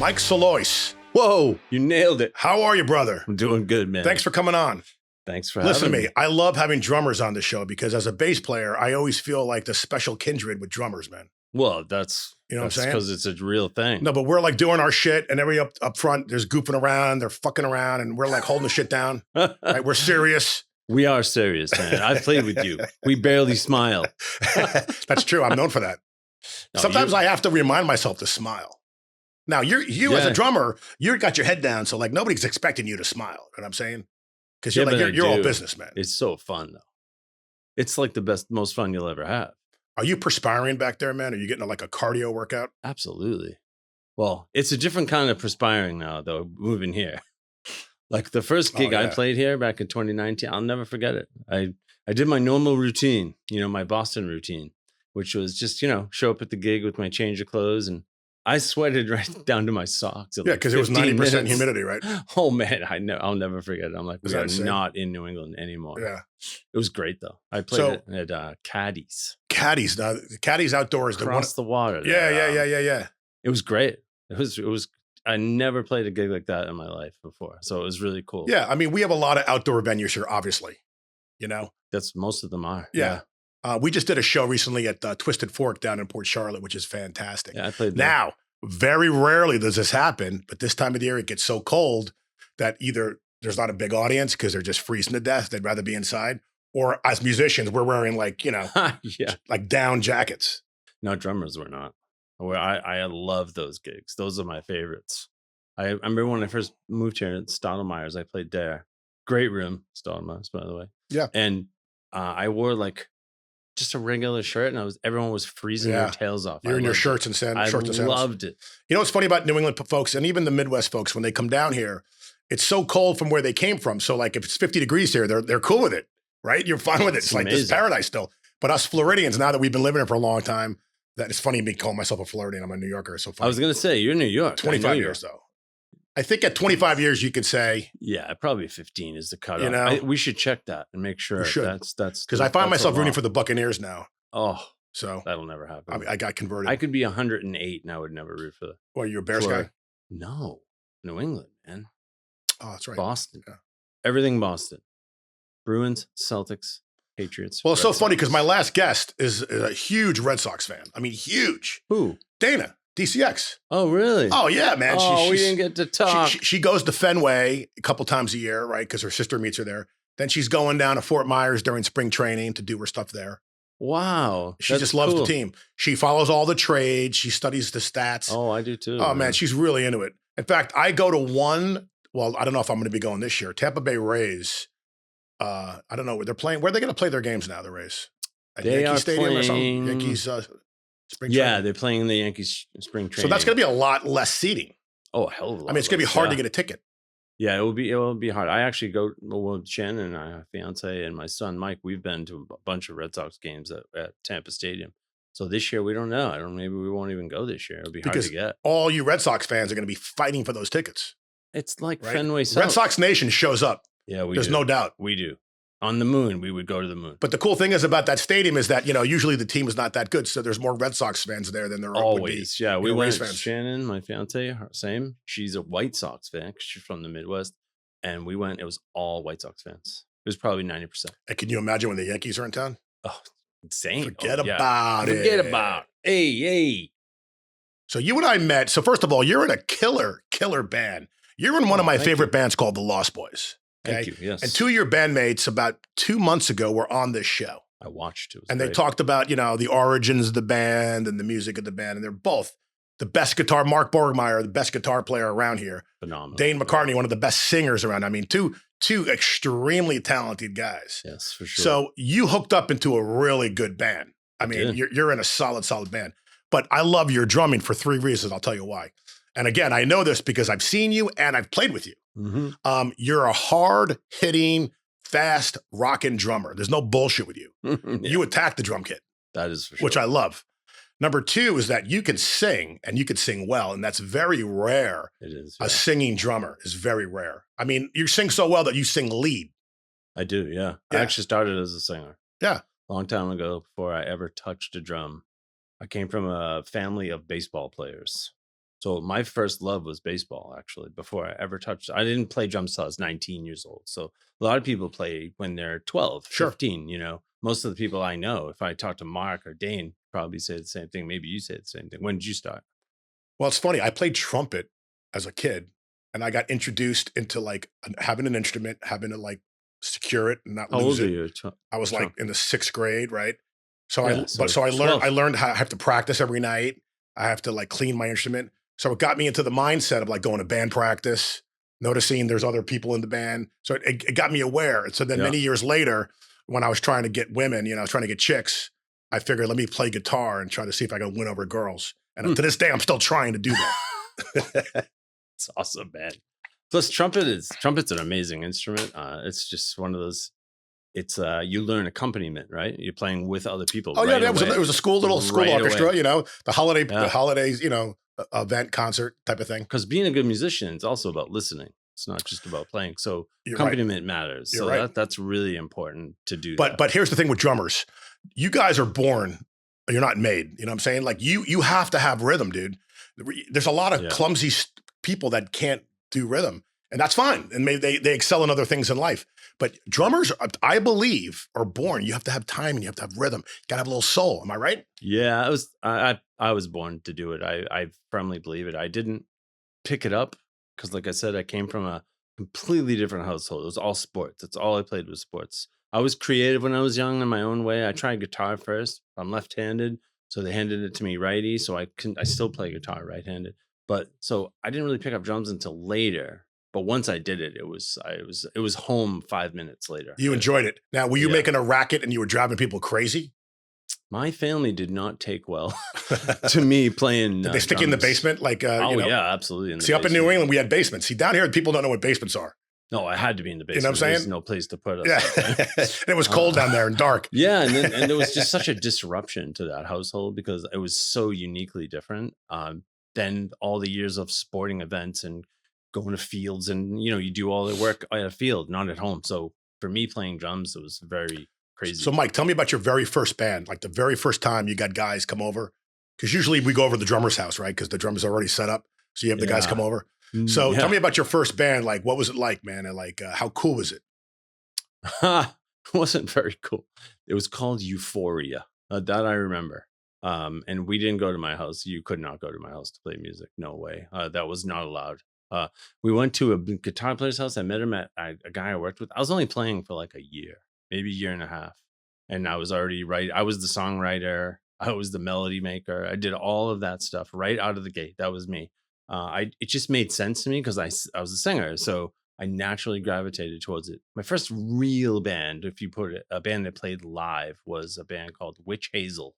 Mike Salois. Whoa, you nailed it. How are you, brother? I'm doing good, man. Thanks for coming on. Thanks for Listen having to me. I love having drummers on the show because as a bass player, I always feel like the special kindred with drummers, man. Well, that's You know what I'm saying? because it's a real thing. No, but we're like doing our shit, and everybody up front, there's goofing around, they're fucking around, and we're like holding the shit down. Right? We're serious. We are serious, man. I've played with you. We barely smile. That's true. I'm known for that. No, Sometimes I have to remind myself to smile. Now, you as a drummer, you got your head down, so like nobody's expecting you to smile. You know what I'm saying? Because you're but you're all business, man. It's so fun, though. It's like the most fun you'll ever have. Are you perspiring back there, man? Are you getting like a cardio workout? Absolutely. Well, it's a different kind of perspiring now, though, moving here. Like the first gig I played here back in 2019, I'll never forget it. I did my normal routine, my Boston routine, which was just, show up at the gig with my change of clothes, and I sweated right down to my socks. Yeah, because it was 90% humidity, right? Oh, man, I'll never forget it. I'm like, we are not in New England anymore. Yeah. It was great, though. I played it at Caddy's. Caddy's. Now, Caddy's Outdoors. Across the water. Yeah. It was great. It was. I never played a gig like that in my life before. So it was really cool. Yeah, I mean, we have a lot of outdoor venues here, obviously. That's most of them are. Yeah. We just did a show recently at Twisted Fork down in Port Charlotte, which is fantastic. Yeah, I played there. Now, very rarely does this happen, but this time of the year it gets so cold that either there's not a big audience because they're just freezing to death. They'd rather be inside. Or as musicians, we're wearing like down jackets. No, drummers were not. I love those gigs. Those are my favorites. I remember when I first moved here at Stottlemeyer's, I played there. Great room, Stottlemeyer's, by the way. Yeah. And I wore like just a regular shirt, and everyone was freezing their tails off. You're in your shorts and sandals. I loved it. You know what's funny about New England folks and even the Midwest folks, when they come down here, it's so cold from where they came from. So like if it's 50 degrees here, they're cool with it, right? You're fine with it. It's like this paradise still. But us Floridians, now that we've been living here for a long time, that it's funny me calling myself a Floridian. I'm a New Yorker. It's so funny. I was going to say, you're in New York. 25 years, though. I think at 25 years, you could say. Yeah, probably 15 is the cutoff. We should check that and make sure. That's because I find myself rooting for the Buccaneers now. Oh, so that'll never happen. I mean, I got converted. I could be 108 and I would never root for the. Well, you're a Bears guy? No, New England, man. Oh, that's right. Boston. Yeah. Everything Boston. Bruins, Celtics, Patriots. Well, it's so funny because my last guest is a huge Red Sox fan. I mean, huge. Who? Dana, DCX. Oh, really? Oh, yeah, man. We didn't get to talk. She goes to Fenway a couple times a year, right? Because her sister meets her there. Then she's going down to Fort Myers during spring training to do her stuff there. Wow. She just loves the team. She follows all the trades. She studies the stats. Oh, I do too. Oh, man, she's really into it. In fact, I go to one. Well, I don't know if I'm going to be going this year. Tampa Bay Rays. I don't know where they're playing. Where are they going to play their games now, the Rays? At Yankee Stadium or something? Yankees spring training? Yeah, they're playing the Yankees spring training. So that's going to be a lot less seating. Oh, a hell of a lot. I mean, it's going to be hard to get a ticket. Yeah, it will be hard. I actually go with Shannon, my fiance, and my son Mike. We've been to a bunch of Red Sox games at Tampa Stadium. So this year we don't know. Maybe we won't even go this year. It'll be hard to get. All you Red Sox fans are going to be fighting for those tickets. It's like Fenway South. Red Sox Nation shows up. Yeah, there's no doubt. We do. On the moon, we would go to the moon. But the cool thing is about that stadium is that, usually the team is not that good. So there's more Red Sox fans there than there always would be. Yeah, we went. Shannon, my fiance, same. She's a White Sox fan because she's from the Midwest. And we went, it was all White Sox fans. It was probably 90%. And can you imagine when the Yankees are in town? Oh, insane. Forget about it. Forget about it. Hey. So you and I met. So first of all, you're in a killer band. You're in one of my favorite bands called the Lost Boys. Okay? Thank you, yes. And two of your bandmates about 2 months ago were on this show. I watched it. And they talked about, the origins of the band and the music of the band. And they're both the best guitar. Mark Borgmeyer, the best guitar player around here. Phenomenal. Dane McCartney, one of the best singers around. I mean, two extremely talented guys. Yes, for sure. So you hooked up into a really good band. I mean, you're in a solid band. But I love your drumming for 3 reasons. I'll tell you why. And again, I know this because I've seen you and I've played with you. Mm-hmm. You're a hard-hitting, fast, rocking drummer. There's no bullshit with you. Yeah. You attack the drum kit. That is for sure. Which I love. Number 2 is that you can sing, and you can sing well, and that's very rare. It is. Yeah. A singing drummer is very rare. I mean, you sing so well that you sing lead. I do, yeah. I actually started as a singer. Yeah. A long time ago, before I ever touched a drum. I came from a family of baseball players. So my first love was baseball, actually, before I ever touched. I didn't play drums till I was 19 years old. So a lot of people play when they're 12, Sure. 15, Most of the people I know, if I talk to Mark or Dane, probably say the same thing. Maybe you say the same thing. When did you start? Well, it's funny. I played trumpet as a kid, and I got introduced into like having an instrument, having to like secure it and not How lose old are it. you? I was like in the 6th grade, right? So Yeah, so I learned 12. how I have to practice every night. I have to like clean my instrument. So it got me into the mindset of like going to band practice, noticing there's other people in the band. So it got me aware. And so then Yeah. many years later, when I was trying to get women, I was trying to get chicks, I figured let me play guitar and try to see if I can win over girls. And to this day, I'm still trying to do that. It's awesome, man. Plus, trumpet's an amazing instrument. It's just one of those. It's you learn accompaniment, right? You're playing with other people. Oh right yeah, away. it was a little school Right orchestra. away. The holidays, event concert type of thing. Because being a good musician is also about listening. It's not just about playing. So accompaniment matters. You're so right. that's really important to do. But here's the thing with drummers: you guys are born. You're not made. You know what I'm saying? Like you have to have rhythm, dude. There's a lot of clumsy people that can't do rhythm, and that's fine. And maybe they excel in other things in life. But drummers, I believe, are born. You have to have time and you have to have rhythm. You gotta have a little soul. Am I right? Yeah, I was born to do it. I firmly believe it. I didn't pick it up because, like I said, I came from a completely different household. It was all sports. That's all I played was sports. I was creative when I was young in my own way. I tried guitar first. I'm left-handed, so they handed it to me righty. So I still play guitar right-handed. But so I didn't really pick up drums until later. But once I did it, it was home 5 minutes later. You enjoyed it. Now, were you making a racket and you were driving people crazy? My family did not take well to me playing. Did they stick you in the basement? Like, yeah, absolutely. See, up in New England, we had basements. See, down here, people don't know what basements are. No, I had to be in the basement. You know what I'm saying? There's no place to put us. Yeah. And it was cold down there and dark. Yeah, and there was just such a disruption to that household because it was so uniquely different than all the years of sporting events and going to fields, and you do all the work at a field, not at home. So for me, playing drums, it was very crazy. So Mike, tell me about your very first band, like the very first time you got guys come over, because usually we go over to the drummer's house, right? Because the drums are already set up, so you have the guys come over. So tell me about your first band. Like, what was it like, man? And like, how cool was it? It wasn't very cool. It was called Euphoria. That I remember. And we didn't go to my house. You could not go to my house to play music. No way. That was not allowed. We went to a guitar player's house. I met him at a guy I worked with. I was only playing for like a year, maybe a year and a half. And I was already I was the songwriter. I was the melody maker. I did all of that stuff right out of the gate. That was me. It just made sense to me because I was a singer. So I naturally gravitated towards it. My first real band, if you put it, a band that played live, was a band called Witch Hazel.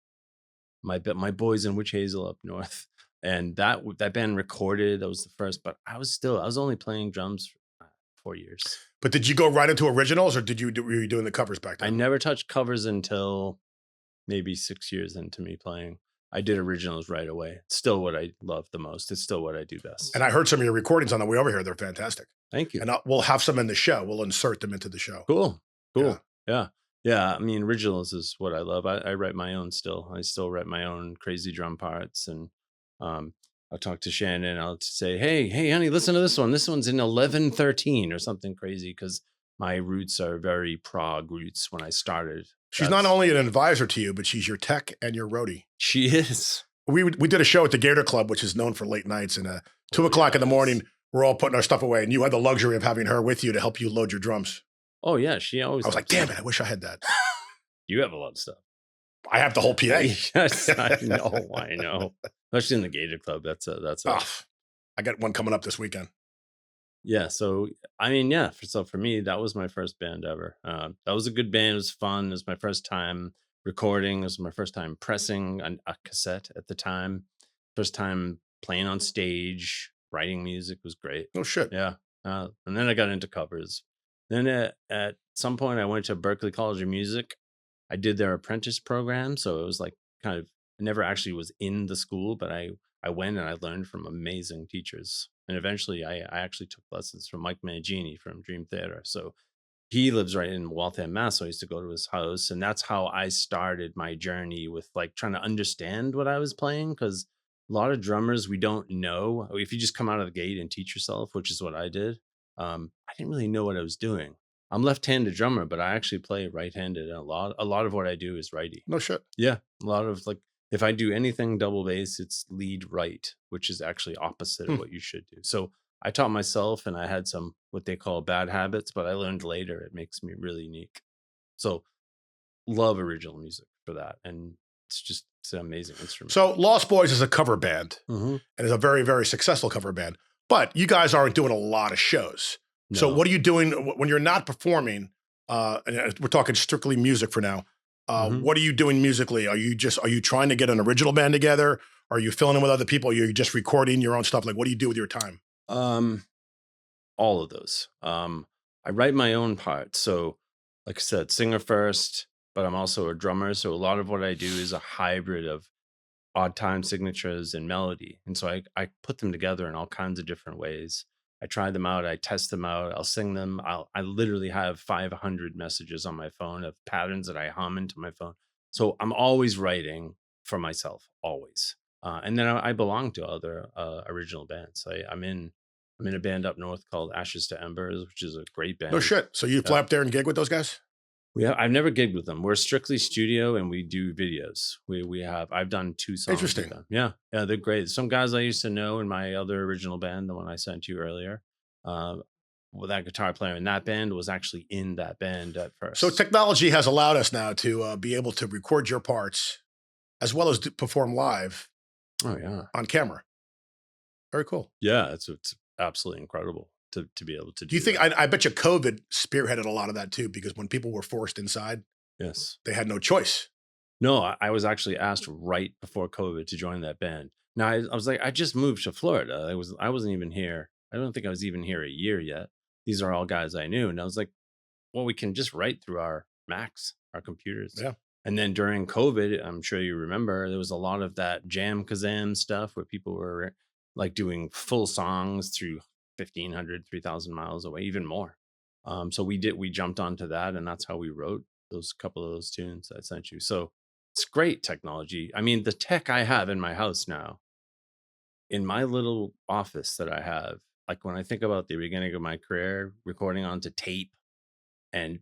My boys in Witch Hazel up north. And that band recorded. That was the first, but I was only playing drums for 4 years. But did you go right into originals, or were you doing the covers back then? I never touched covers until maybe 6 years into me playing. I did originals right away. It's still what I love the most. It's still what I do best. And I heard some of your recordings on the way over here. They're fantastic. Thank you. And we'll have some in the show. We'll insert them into the show. Cool. Yeah. I mean, originals is what I love. I write my own still. I still write my own crazy drum parts, and I'll talk to Shannon. I'll say, hey, honey, listen to this one. This one's in 11/13 or something crazy, because my roots are very prog roots when I started. She's not only an advisor to you, but she's your tech and your roadie. She is. We did a show at the Gator Club, which is known for late nights, and 2 o'clock in the morning, we're all putting our stuff away, and you had the luxury of having her with you to help you load your drums. Oh yeah, she always. I was like, damn it, I wish I had that. You have a lot of stuff. I have the whole PA. Yes, I know. Especially in the Gator Club. That's I got one coming up this weekend. Yeah. So, I mean, yeah. So for me, that was my first band ever. That was a good band. It was fun. It was my first time recording. It was my first time pressing a cassette at the time. First time playing on stage, writing music was great. Oh, shit. Yeah. And then I got into covers. Then at some point, I went to Berklee College of Music. I did their apprentice program. So it was like I never actually was in the school, but I went and I learned from amazing teachers. And eventually I actually took lessons from Mike Mangini from Dream Theater. So he lives right in Waltham, Mass. So I used to go to his house. And that's how I started my journey with like trying to understand what I was playing. Because A lot of drummers, we don't know. If you just come out of the gate and teach yourself, which is what I did, I didn't really know what I was doing. I'm left-handed drummer, but I actually play right-handed. And a lot of what I do is righty. No shit. Yeah, a lot of like if I do anything double bass, it's lead right, which is actually opposite of what you should do. So I taught myself, and I had some what they call bad habits, but I learned later it makes me really unique. So love original music for that, and it's an amazing instrument. So Lost Boys is a cover band, and is a very, very successful cover band. But you guys aren't doing a lot of shows. No. So what are you doing when you're not performing? And we're talking strictly music for now. What are you doing musically? Are you trying to get an original band together? Are you filling in with other people? Are you just recording your own stuff? Like, what do you do with your time? All of those. I write my own parts. So, like I said, singer first, but I'm also a drummer. So a lot of what I do is a hybrid of odd time signatures and melody. And so I put them together in all kinds of different ways. I try them out. I test them out. I'll sing them. I literally have 500 messages on my phone of patterns that I hum into my phone. So I'm always writing for myself, always. And then I belong to other original bands. I'm in a band up north called Ashes to Embers, which is a great band. No shit. So you fly up there and gig with those guys? I've never gigged with them. We're strictly studio, and we do videos. I've done 2 songs. Interesting. With them. Yeah, they're great. Some guys I used to know in my other original band, the one I sent you earlier. That guitar player in that band was actually in that band at first. So technology has allowed us now to be able to record your parts as well as perform live. Oh yeah, on camera. Very cool. Yeah, it's absolutely incredible to be able to do. Do you think? I bet you COVID spearheaded a lot of that too, because when people were forced inside, yes, they had no choice. No, I was actually asked right before COVID to join that band. Now I was like, I just moved to Florida. I wasn't even here. I don't think I was even here a year yet. These are all guys I knew, and I was like, well, we can just write through our Macs, our computers. Yeah. And then during COVID, I'm sure you remember, there was a lot of that jam kazam stuff where people were like doing full songs through 1,500, 3,000 miles away, even more. So we jumped onto that, and that's how we wrote those couple of those tunes I sent you. So it's great technology. I mean, the tech I have in my house now, in my little office that I have, like when I think about the beginning of my career, recording onto tape and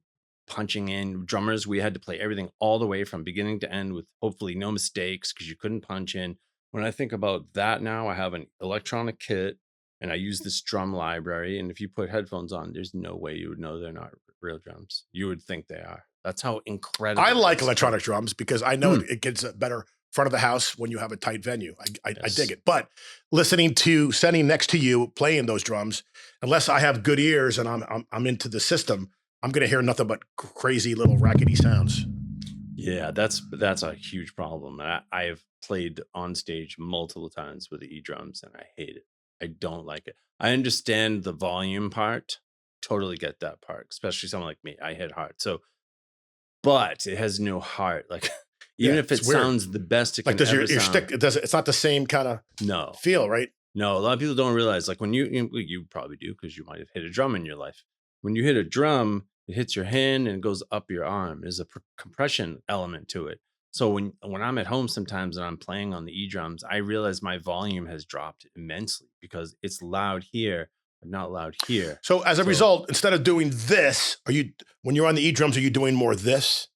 punching in drummers, we had to play everything all the way from beginning to end with hopefully no mistakes because you couldn't punch in. When I think about that now, I have an electronic kit and I use this drum library. And if you put headphones on, there's no way you would know they're not real drums. You would think they are. That's how incredible. I like electronic drums because I know it gets a better front of the house when you have a tight venue. I dig it. But sitting next to you playing those drums, unless I have good ears and I'm into the system, I'm going to hear nothing but crazy little rackety sounds. Yeah, that's a huge problem. I have played on stage multiple times with the E-drums and I hate it. I don't like it. I understand the volume part. Totally get that part, especially someone like me. I hit hard. So, but it has no heart. Like even if it sounds the best it can does ever your sound, stick? It's not the same kind of feel, right? No, a lot of people don't realize. Like when you probably do because you might have hit a drum in your life. When you hit a drum, it hits your hand and it goes up your arm. There's a compression element to it. So when I'm at home sometimes and I'm playing on the E-drums, I realize my volume has dropped immensely because it's loud here, but not loud here. So as a result, instead of doing this, when you're on the E-drums, are you doing more this?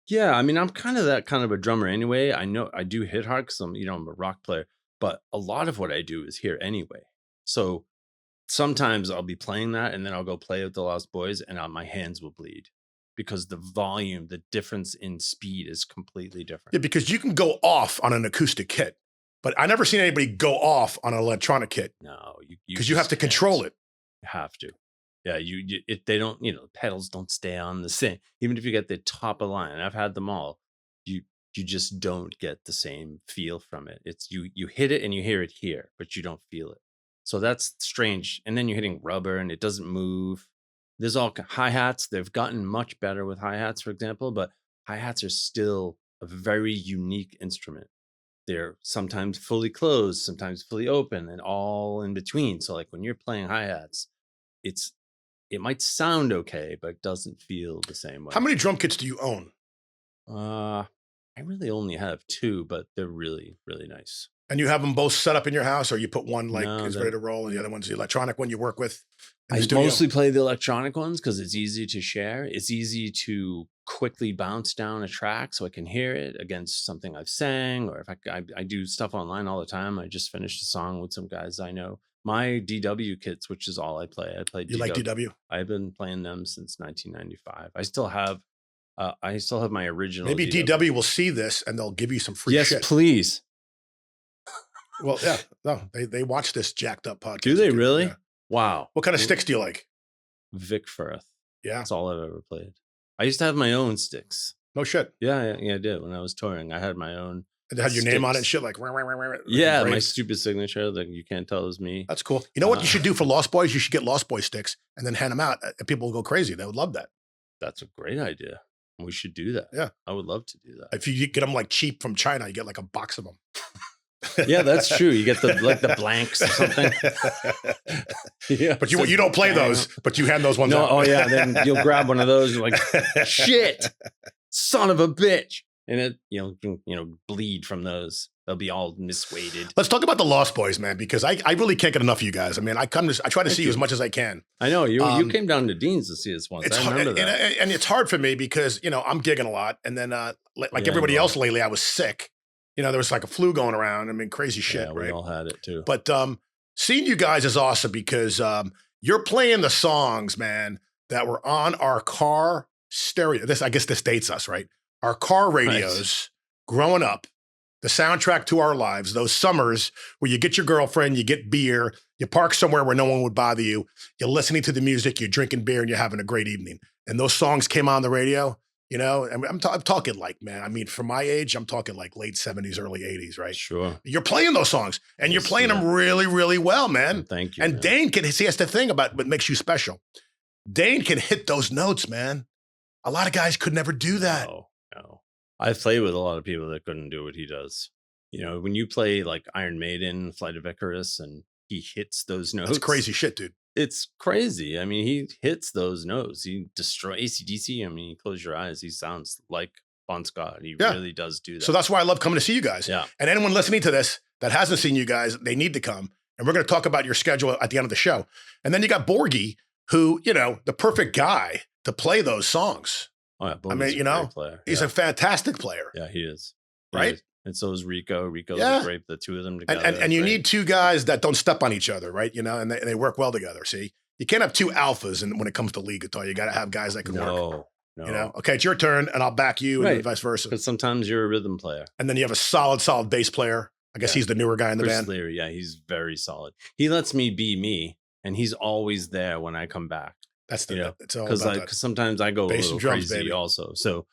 Yeah, I mean, I'm kind of that kind of a drummer anyway. I know I do hit hard because I'm a rock player, but a lot of what I do is here anyway. So sometimes I'll be playing that and then I'll go play with the Lost Boys and my hands will bleed because the volume, the difference in speed is completely different. Yeah, because you can go off on an acoustic kit, but I never seen anybody go off on an electronic kit. No, because you have to control it. You have to. Yeah, they don't, pedals don't stay on the same. Even if you get the top of the line, and I've had them all, you just don't get the same feel from it. It's you hit it and you hear it here, but you don't feel it. So that's strange. And then you're hitting rubber and it doesn't move. There's all hi-hats. They've gotten much better with hi-hats, for example, but hi-hats are still a very unique instrument. They're sometimes fully closed, sometimes fully open, and all in between. So like when you're playing hi-hats, it might sound okay, but it doesn't feel the same way. How many drum kits do you own? I really only have 2, but they're really, really nice. And you have them both set up in your house, or you put one like No, is ready to roll, and the other one's the electronic one you work with in the I studio? mostly play the electronic ones because it's easy to share. It's easy to quickly bounce down a track so I can hear it against something I've sang, or if I do stuff online all the time. I just finished a song with some guys I know. My DW kits, which is all I play. I play. You like DW? I've been playing them since 1995. I still have my original. Maybe DW will see this and they'll give you some free shit. Yes, please. Well, yeah, no, they watch this jacked up podcast. Do they really? Yeah. Wow. What kind of sticks do you like? Vic Firth. Yeah, That's all I've ever played. I used to have my own sticks. no shit. Yeah, I did. When I was touring, I had my own. It had your name on it and sticks. shit like. Yeah, my Great. stupid signature that you can't tell is me. That's cool. You know what you should do for Lost Boys? You should get Lost Boy sticks and then hand them out, and people will go crazy. They would love that. That's a great idea. We should do that. Yeah. I would love to do that. If you get them like cheap from China, you get like a box of them. Yeah, that's true. You get the blanks or something. Yeah, But you don't play those, but you hand those ones No, out. oh yeah, then you'll grab one of those and you're like, shit, son of a bitch. And it, bleed from those. They'll be all misweighted. Let's talk about the Lost Boys, man, because I really can't get enough of you guys. I mean, I try to see you as much as I can. I know you came down to Dean's to see us once. It's I hard, remember that. and it's hard for me because I'm gigging a lot, and then like everybody else lately, I was sick. There was like a flu going around. I mean, crazy shit, Yeah, right? we all had it too. But seeing you guys is awesome because you're playing the songs, man, that were on our car stereo. I guess this dates us, right? Our car radios growing up, the soundtrack to our lives, those summers where you get your girlfriend, you get beer, you park somewhere where no one would bother you, you're listening to the music, you're drinking beer, and you're having a great evening. And those songs came on the radio, I mean, I'm talking like, man, I mean, for my age, I'm talking like late 70s, early 80s, right? Sure. You're playing those songs, and you're playing them really, really well, man. Thank you. And man. Dane see, that's the thing about what makes you special. Dane can hit those notes, man. A lot of guys could never do that. No. I've played with a lot of people that couldn't do what he does. When you play like Iron Maiden, Flight of Icarus, and he hits those notes. That's crazy shit, dude. It's crazy. I mean, he hits those notes. He destroys AC/DC. I mean, you close your eyes, he sounds like Bon Scott. He really does do that. So that's why I love coming to see you guys. Yeah. And anyone listening to this that hasn't seen you guys, they need to come. And we're going to talk about your schedule at the end of the show. And then you got Borgie, who, the perfect guy to play those songs. Oh, yeah, I mean, a great player. He's a fantastic player. Yeah, he is. Right? And so is Rico. Rico's great. The two of them together. And you need two guys that don't step on each other, right? And they work well together. See, you can't have two alphas when it comes to lead guitar. You got to have guys that can work. No. Okay, it's your turn, and I'll back you, and vice versa. Because sometimes you're a rhythm player. And then you have a solid bass player. I guess he's the newer guy in the Chris band. Leary, yeah, he's very solid. He lets me be me, and he's always there when I come back. That's it's all because about that. sometimes I go Bass a and little drums, crazy baby. also. So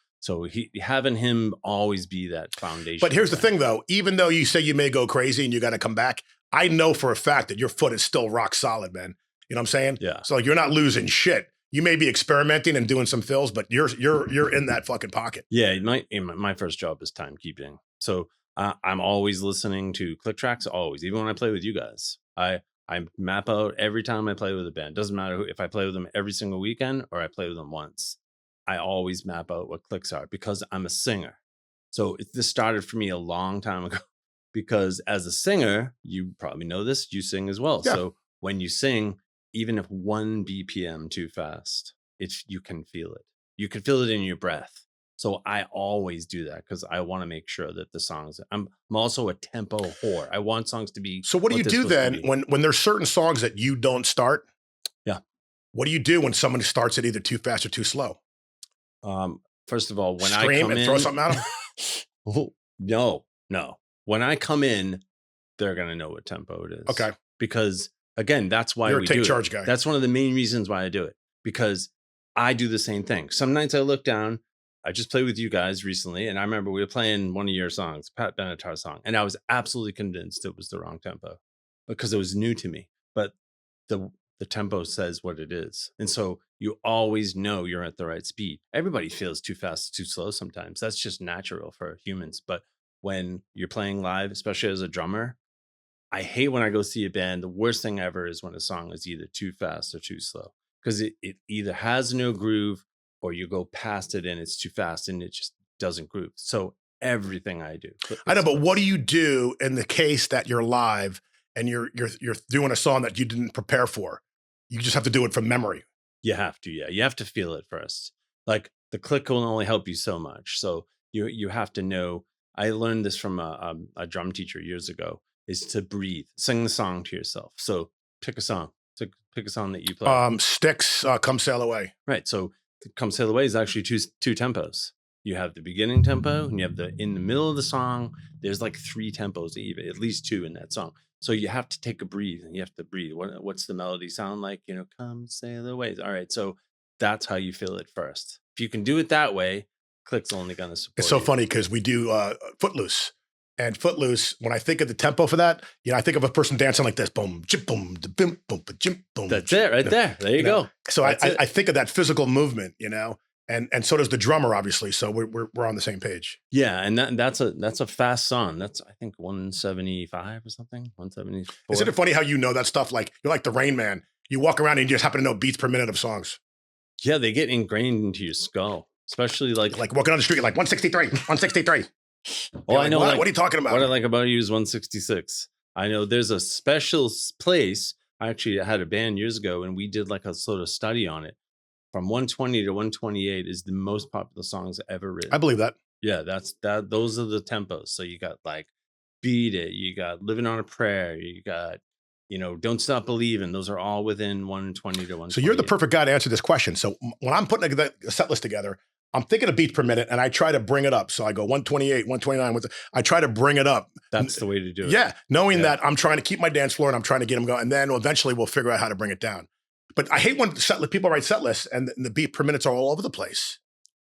having him always be that foundation. But here's the thing, though. Even though you say you may go crazy and you got to come back, I know for a fact that your foot is still rock solid, man. You know what I'm saying? Yeah. So you're not losing shit. You may be experimenting and doing some fills, but you're in that fucking pocket. Yeah, my first job is timekeeping. So I'm always listening to click tracks, always. Even when I play with you guys, I map out every time I play with a band. Doesn't matter if I play with them every single weekend or I play with them once. I always map out what clicks are because I'm a singer. So this started for me a long time ago because as a singer, you probably know this, you sing as well. Yeah. So when you sing, even if 1 BPM too fast, you can feel it. You can feel it in your breath. So I always do that because I want to make sure that the songs, I'm also a tempo whore. I want songs to be. So what do you do then when there's certain songs that you don't start? Yeah. What do you do when someone starts it either too fast or too slow? First of all, when Scream I come and in, throw something at them? No. When I come in, they're gonna know what tempo it is. Okay. Because again, that's why You're we a take do charge it. guy. That's one of the main reasons why I do it. Because I do the same thing. Some nights I look down. I just played with you guys recently, and I remember we were playing one of your songs, Pat Benatar's song, and I was absolutely convinced it was the wrong tempo because it was new to me. But the tempo says what it is. And so you always know you're at the right speed. Everybody feels too fast, too slow sometimes. That's just natural for humans. But when you're playing live, especially as a drummer, I hate when I go see a band. The worst thing ever is when a song is either too fast or too slow because it either has no groove or you go past it and it's too fast and it just doesn't groove. So everything I do. I know, but what do you do in the case that you're live and you're doing a song that you didn't prepare for? You just have to do it from memory. You have to, yeah. You have to feel it first. Like the click will only help you so much. So you have to know. I learned this from a drum teacher years ago, is to breathe, sing the song to yourself. So pick a song. Pick a song that you play. Styx, Come Sail Away. Right. So Come Sail Away is actually two tempos. You have the beginning tempo and you have in the middle of the song, there's like 3 tempos, even at least 2 in that song. So you have to take a breathe and you have to breathe. What's the melody sound like? Come sail away. All right. So that's how you feel it first. If you can do it that way, click's only going to support It's so you. funny because we do Footloose. And Footloose, when I think of the tempo for that, I think of a person dancing like this. Boom, chip, boom, bim, boom, chim, boom. That's it right there. There you go. So I think of that physical movement, and so does the drummer, obviously. So we're on the same page. Yeah, and that's a fast song. That's I think 175 or something. 174. Isn't it funny how you know that stuff? Like you're like the Rain Man. You walk around and you just happen to know beats per minute of songs. Yeah, they get ingrained into your skull, especially like walking on the street, like 163, 163. Oh, I know. What are you talking about? What I like about you is 166. I know there's a special place. I actually had a band years ago, and we did like a sort of study on it. From 120 to 128 is the most popular songs ever written. I believe that. Yeah, those are the tempos. So you got like Beat It, you got Living on a Prayer, you got Don't Stop Believing. Those are all within 120 to 128. So you're the perfect guy to answer this question. So when I'm putting a set list together, I'm thinking of beats per minute, and I try to bring it up. So I go 128, 129. I try to bring it up. That's the way to do it. Yeah, knowing that I'm trying to keep my dance floor and I'm trying to get them going, and then eventually we'll figure out how to bring it down. But I hate when people write set lists and the beat per minutes are all over the place.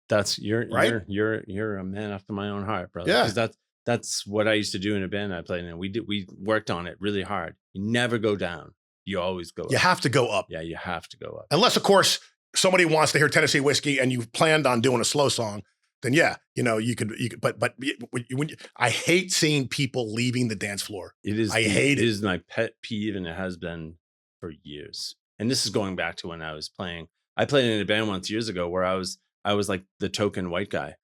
That's you're a man after my own heart, brother. Yeah, because that's what I used to do in a band I played in. We worked on it really hard. You never go down. You always go up. You have to go up. Yeah, you have to go up. Unless, of course, somebody wants to hear Tennessee Whiskey and you've planned on doing a slow song, then yeah, you could, but I hate seeing people leaving the dance floor. It is. It is my pet peeve, and it has been for years. And this is going back to when I was playing. I played in a band once years ago where I was like the token white guy.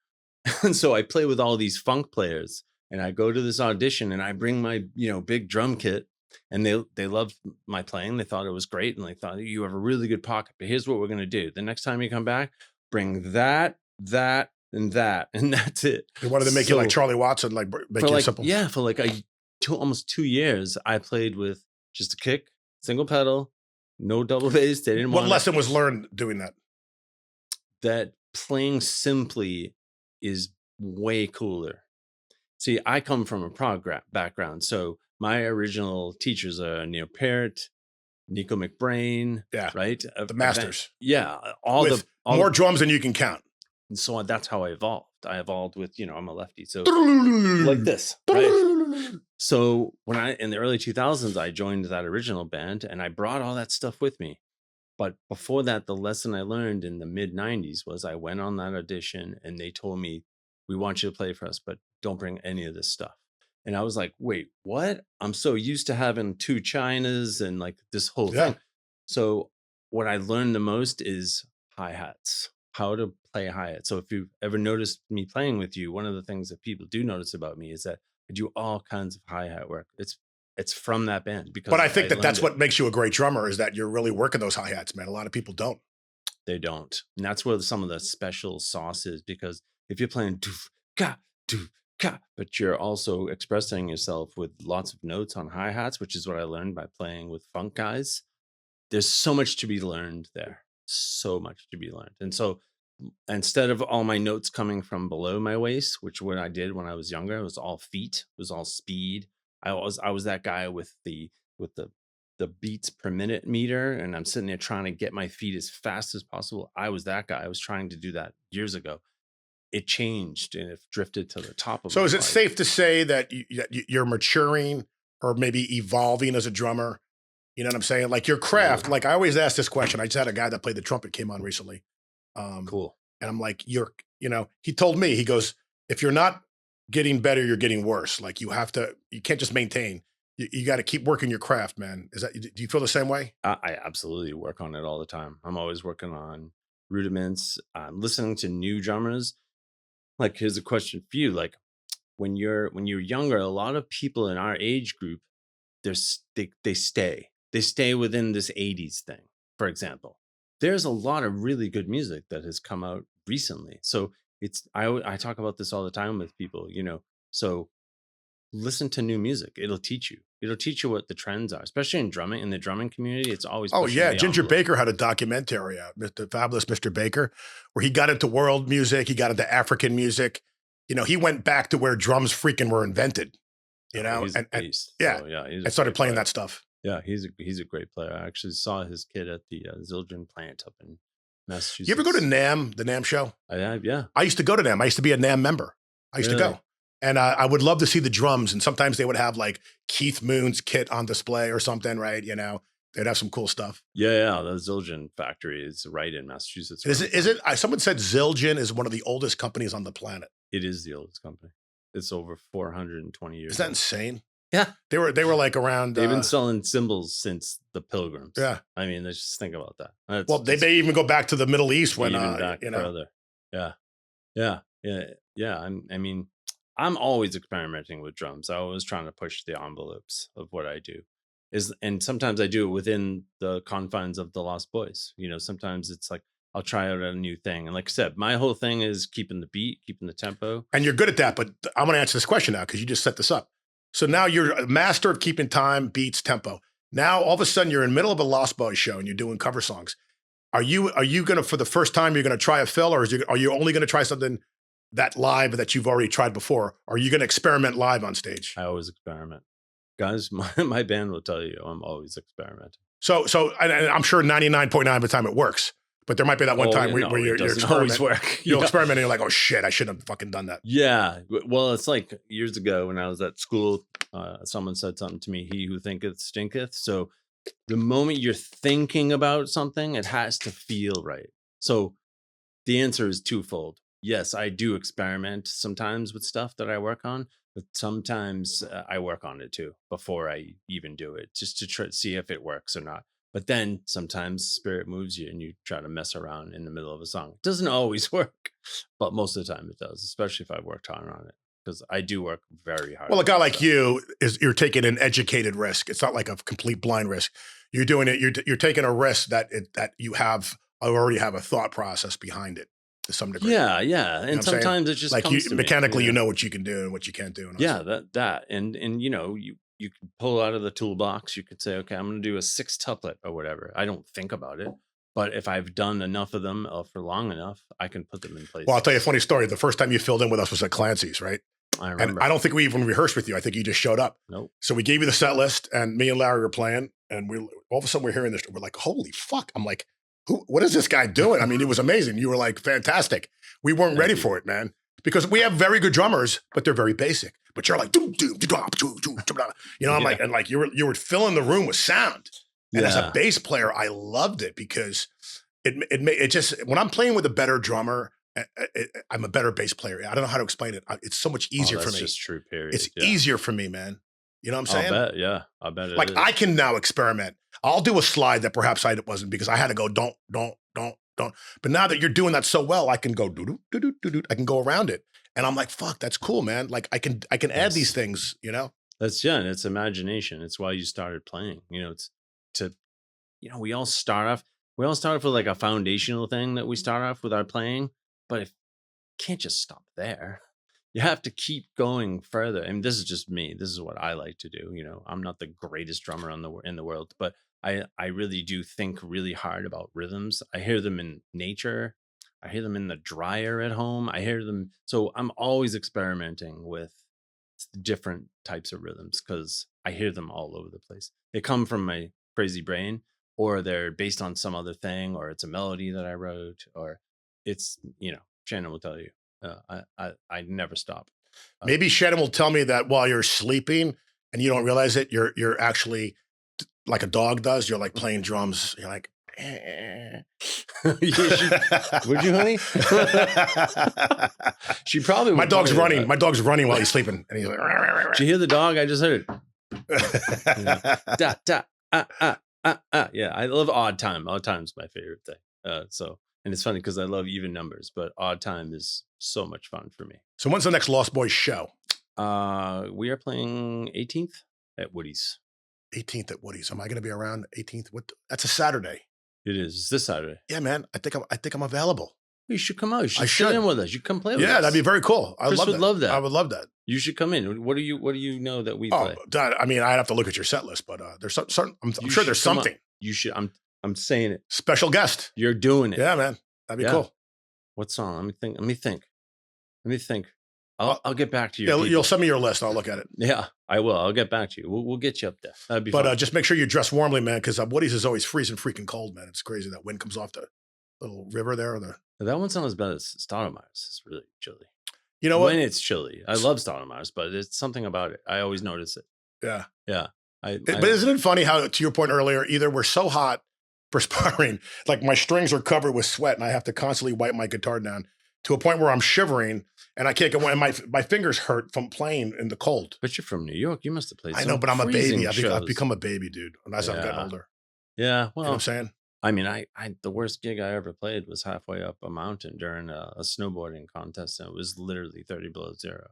And so I play with all these funk players, and I go to this audition and I bring my, big drum kit, and they loved my playing. They thought it was great. And they thought, you have a really good pocket, but here's what we're going to do. The next time you come back, bring that, and that, and that's it. They wanted to make you like Charlie Watson, like make it simple. Yeah. For like almost 2 years, I played with just a kick, single pedal, no double bass. They didn't want What lesson was learned doing that? That playing simply is way cooler. See, I come from a prog background. So my original teachers are Neil Peart, Nico McBrain. Yeah. Right? The masters. Yeah. More drums than you can count. And so that's how I evolved. I evolved with, I'm a lefty. So like this. Right? So when in the early 2000s, I joined that original band and I brought all that stuff with me. But before that, the lesson I learned in the mid 90s was I went on that audition and they told me, we want you to play for us, but don't bring any of this stuff. And I was like, wait, what? I'm so used to having 2 Chinas and like this whole thing. So what I learned the most is hi-hats, how to play hi-hat. So if you've ever noticed me playing with you, one of the things that people do notice about me is that I do all kinds of hi-hat work. It's from that band. But I think that's what makes you a great drummer, is that you're really working those hi-hats, man. A lot of people don't. They don't. And that's where some of the special sauce is, because if you're playing doof, ka, but you're also expressing yourself with lots of notes on hi-hats, which is what I learned by playing with funk guys. There's so much to be learned there. So much to be learned. And so instead of all my notes coming from below my waist, which what I did when I was younger, it was all feet, it was all speed. I was that guy with the beats per minute meter, and I'm sitting there trying to get my feet as fast as possible. I was that guy. I was trying to do that years ago. It changed and it drifted to the top of. So is it safe to say that you're maturing or maybe evolving as a drummer? You know what I'm saying? Like your craft. Like I always ask this question. I just had a guy that played the trumpet came on recently. Cool. And I'm like, he told me, he goes, if you're not getting better, you're getting worse. Like you can't just maintain. You got to keep working your craft, man. Do you feel the same way? I absolutely work on it all the time. I'm always working on rudiments. I'm listening to new drummers. Like, here's a question for you. Like, when you're younger, a lot of people in our age group, they stay within this 80s thing. For example, there's a lot of really good music that has come out recently. So I talk about this all the time with people, so listen to new music. It'll teach you what the trends are, especially in the drumming community. It's always Ginger Baker had a documentary out, the fabulous Mr. Baker, where he got into world music, he got into African music. He went back to where drums freaking were invented. He's a beast. I started playing that stuff. Yeah, he's a great player. I actually saw his kid at the Zildjian plant up in Massachusetts. You ever go to NAMM, the NAMM show? I have, yeah. I used to go to NAMM. I used to be a NAMM member. I used to go. And I would love to see the drums. And sometimes they would have like Keith Moon's kit on display or something, right? They'd have some cool stuff. Yeah. The Zildjian factory is right in Massachusetts. Is it? Someone said Zildjian is one of the oldest companies on the planet. It is the oldest company. It's over 420 years. Is that insane? Yeah. They were like around. They've been selling cymbals since the Pilgrims. Yeah. I mean, let's just think about that. They may even go back to the Middle East when even back further. Yeah. I mean, I'm always experimenting with drums. I'm always trying to push the envelopes of what I do. And sometimes I do it within the confines of the Lost Boys. Sometimes it's like I'll try out a new thing. And like I said, my whole thing is keeping the beat, keeping the tempo. And you're good at that, but I'm going to answer this question now because you just set this up. So now you're a master of keeping time, beats, tempo. Now all of a sudden you're in the middle of a Lost Boys show and you're doing cover songs. Are you going to, for the first time, you're going to try a fill, or are you only going to try something that live that you've already tried before? Or are you going to experiment live on stage? I always experiment. Guys, my band will tell you I'm always experimenting. So I'm sure 99.9% of the time it works. But there might be that one time where you're always work. You'll experiment and you're like, oh shit, I shouldn't have fucking done that. Yeah. Well, it's like years ago when I was at school, someone said something to me, he who thinketh stinketh. So the moment you're thinking about something, it has to feel right. So the answer is twofold. Yes, I do experiment sometimes with stuff that I work on, but sometimes I work on it too before I even do it, just to try to see if it works or not. But then sometimes spirit moves you and you try to mess around in the middle of a song. It doesn't always work, but most of the time it does, especially if I've worked hard on it, because I do work very hard. Well, a guy like you you're taking an educated risk. It's not like a complete blind risk. You're doing it. You're taking a risk that you already have a thought process behind it to some degree. Yeah. And sometimes it just like comes to mechanically, me, you know what you can do and what you can't do. And you can pull out of the toolbox. You could say, okay, I'm going to do a 6-tuplet or whatever. I don't think about it, but if I've done enough of them for long enough, I can put them in place. Well, I'll tell you a funny story. The first time you filled in with us was at Clancy's, right? I remember. And I don't think we even rehearsed with you. I think you just showed up. Nope. So we gave you the set list, and me and Larry were playing, and all of a sudden we're hearing this. We're like, holy fuck. I'm like, what is this guy doing? I mean, it was amazing. You were like, fantastic. We weren't ready for it, man. Because we have very good drummers, but they're very basic. But you're like, I'm like, and like you were filling the room with sound. And as a bass player, I loved it because it just, when I'm playing with a better drummer, I'm a better bass player. I don't know how to explain it. It's so much easier for me. That's just true, period. It's easier for me, man. You know what I'm saying? I bet it like is. I can now experiment. I'll do a slide that perhaps I wasn't because I had to go don't. But now that you're doing that so well, I can go do. I can go around it, and I'm like, fuck, that's cool, man. Like I can add these things, That's and it's imagination. It's why you started playing. It's to, we all start off with like a foundational thing that we start off with our playing, but if you can't just stop there. You have to keep going further. I mean, this is just me. This is what I like to do. I'm not the greatest drummer in the world, but I really do think really hard about rhythms. I hear them in nature. I hear them in the dryer at home. I hear them. So I'm always experimenting with different types of rhythms because I hear them all over the place. They come from my crazy brain, or they're based on some other thing, or it's a melody that I wrote, or it's, Shannon will tell you. I never stop. Maybe Shannon will tell me that while you're sleeping and you don't realize it, you're actually like a dog does. You're like playing drums. You're like, would you, honey? She probably. My dog's running. My dog's running while he's sleeping, and he's like. Did you hear the dog? I just heard it. Yeah, I love odd time. Odd time's my favorite thing. And it's funny because I love even numbers, but odd time is so much fun for me. So when's the next Lost Boys show? We are playing 18th at Woody's. 18th at Woody's. Am I going to be around 18th? That's a Saturday. It is. It's this Saturday. Yeah, man. I think I'm available. You should come out. You should sit in with us. You come play with us. Yeah, that'd be very cool. Chris would love that. I would love that. You should come in. What do you know that we play? I mean, I'd have to look at your set list, but there's certain. I'm sure there's something. You should. I'm saying it. Special guest. You're doing it. Yeah, man. That'd be cool. What song? Let me think. I'll get back to you. Yeah, you'll send me your list. I'll look at it. Yeah, I will. I'll get back to you. We'll get you up there. That'd be fun. But just make sure you dress warmly, man, because Woody's is always freezing freaking cold, man. It's crazy. That wind comes off the little river there. That one's not as bad as Stoudemire's. It's really chilly. You know what? When it's chilly. I love Stoudemire's, but it's something about it. I always notice it. Yeah. Yeah. But isn't it funny how, to your point earlier, either we're so hot, perspiring, like my strings are covered with sweat and I have to constantly wipe my guitar down to a point where I'm shivering and I can't go in. My fingers hurt from playing in the cold. But you're from New York. You must have played. I know, but I'm a baby. I've become a baby, dude, as I'm getting older. Yeah. Well, you know what I'm saying? I mean, the worst gig I ever played was halfway up a mountain during a snowboarding contest, and it was literally 30 below zero.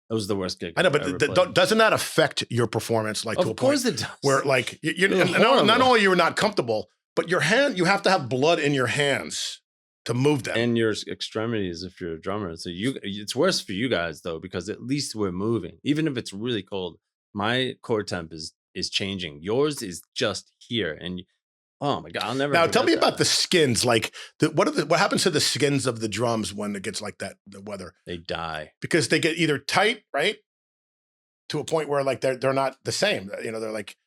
That was the worst gig. I know, but doesn't that affect your performance? Like, to a point? Of course it does. Where like not only you're not comfortable, but you have to have blood in your hands to move them and your extremities if you're a drummer. So it's worse for you guys though, because at least we're moving, even if it's really cold. My core temp is changing. Yours is just here, and oh my God, I'll never. Now tell me about the skins. Like, what happens to the skins of the drums when it gets like that? The weather, they die because they get either tight, right, to a point where like they're not the same. You know, they're like.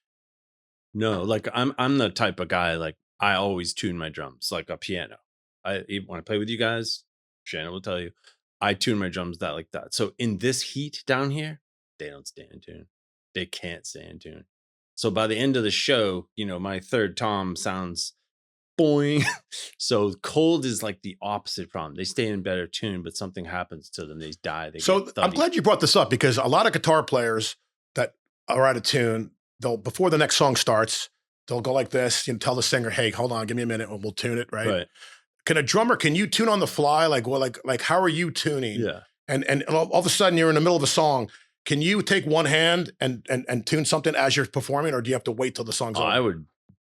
No, like I'm the type of guy, like I always tune my drums like a piano. When I play with you guys, Shannon will tell you, I tune my drums like that. So in this heat down here, they don't stay in tune. They can't stay in tune. So by the end of the show, my third tom sounds boing. So cold is like the opposite problem. They stay in better tune, but something happens to them. They die. I'm glad you brought this up, because a lot of guitar players that are out of tune, before the next song starts, they'll go like this and tell the singer, "Hey, hold on, give me a minute and we'll tune it." Right. Can you tune on the fly? Like how are you tuning? Yeah. And all of a sudden you're in the middle of a song. Can you take one hand and tune something as you're performing, or do you have to wait till the song's over? I would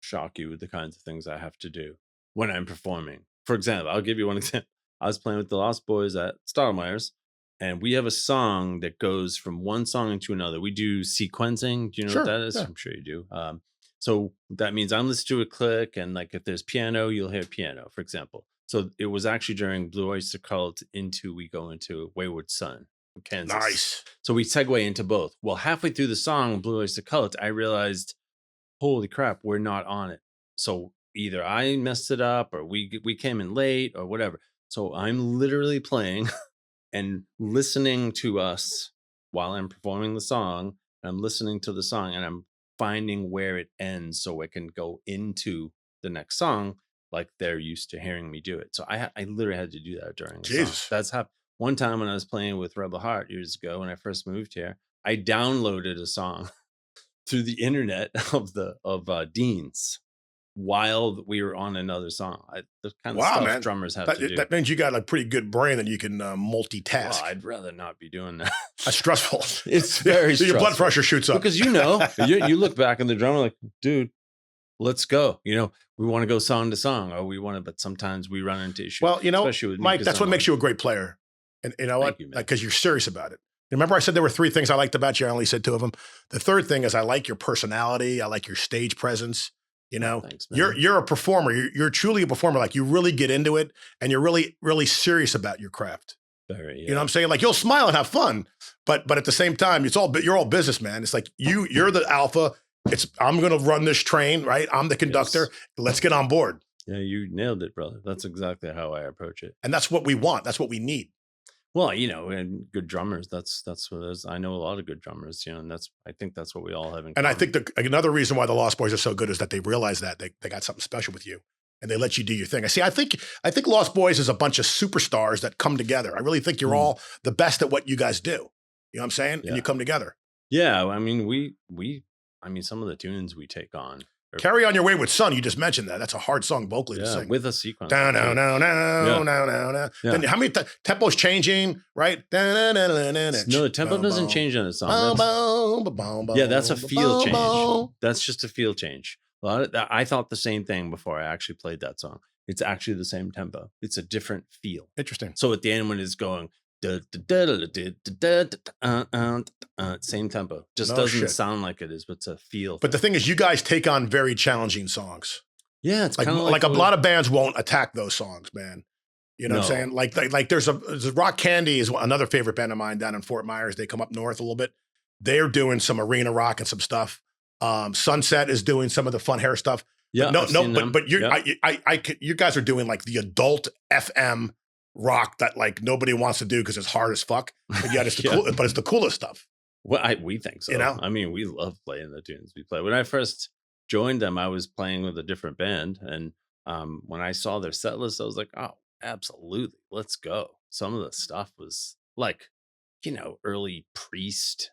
shock you with the kinds of things I have to do when I'm performing. For example, I'll give you one example. I was playing with the Lost Boys at Stoudemire's, and we have a song that goes from one song into another. We do sequencing. Do you know what that is? Yeah. I'm sure you do. So that means I'm listening to a click, and like if there's piano, you'll hear piano, for example. So it was actually during Blue Oyster Cult we go into Wayward Son, Kansas. Nice. So we segue into both. Well, halfway through the song, Blue Oyster Cult, I realized, holy crap, we're not on it. So either I messed it up, or we came in late, or whatever. So I'm literally playing and listening to us while I'm performing the song. I'm listening to the song, and I'm finding where it ends so I can go into the next song like they're used to hearing me do it. So I literally had to do that during the song. That's happened. One time when I was playing with Rebel Heart years ago, when I first moved here, I downloaded a song through the internet of Dean's while we were on another song. The kind of stuff drummers have to do. That means you got a pretty good brain that you can multitask. Well, I'd rather not be doing that. That's stressful. It's very stressful. Your blood pressure shoots up. Because you look back in the drummer like, dude, let's go. We want to go song to song, or but sometimes we run into issues. Well, Mike, that's what makes you a great player. And you know what? Because you're serious about it. Remember I said there were 3 things I liked about you. I only said 2 of them. The third thing is I like your personality. I like your stage presence. Thanks, man. You're a performer. You're truly a performer. Like, you really get into it, and you're really, really serious about your craft. Very, yeah. You know what I'm saying? Like, you'll smile and have fun, but at the same time, you're all business, man. It's like you're the alpha. I'm going to run this train, right? I'm the conductor. Yes. Let's get on board. Yeah, you nailed it, brother. That's exactly how I approach it. And that's what we want. That's what we need. Well, and good drummers, that's what it is. I know a lot of good drummers, and I think that's what we all have in common. And I think another reason why the Lost Boys are so good is that they realize that they got something special with you, and they let you do your thing. I think Lost Boys is a bunch of superstars that come together. I really think you're all the best at what you guys do. You know what I'm saying? Yeah. And you come together. Yeah. I mean, some of the tunes we take on Carry On Your Wayward Son, you just mentioned that. That's a hard song vocally to sing. With a sequence. No. Then how many tempo's changing, right? No, the tempo doesn't change on a song. That's a feel change. That's just a feel change. I thought the same thing before I actually played that song. It's actually the same tempo. It's a different feel. Interesting. So at the end when it's going, same tempo. Just doesn't sound like it is, but it's a feel. But the thing is, you guys take on very challenging songs. Yeah, it's like kind of like a lot of bands won't attack those songs, man. You know what I'm saying? Like there's Rock Candy is another favorite band of mine down in Fort Myers. They come up north a little bit. They're doing some arena rock and some stuff. Sunset is doing some of the fun hair stuff. Yeah, but you guys are doing like the adult FM rock that like nobody wants to do because it's hard as fuck. But yet it's but it's the coolest stuff. Well, we think so. You know? I mean, we love playing the tunes we play. When I first joined them, I was playing with a different band, and when I saw their set list, I was like, oh, absolutely, let's go. Some of the stuff was like, early Priest.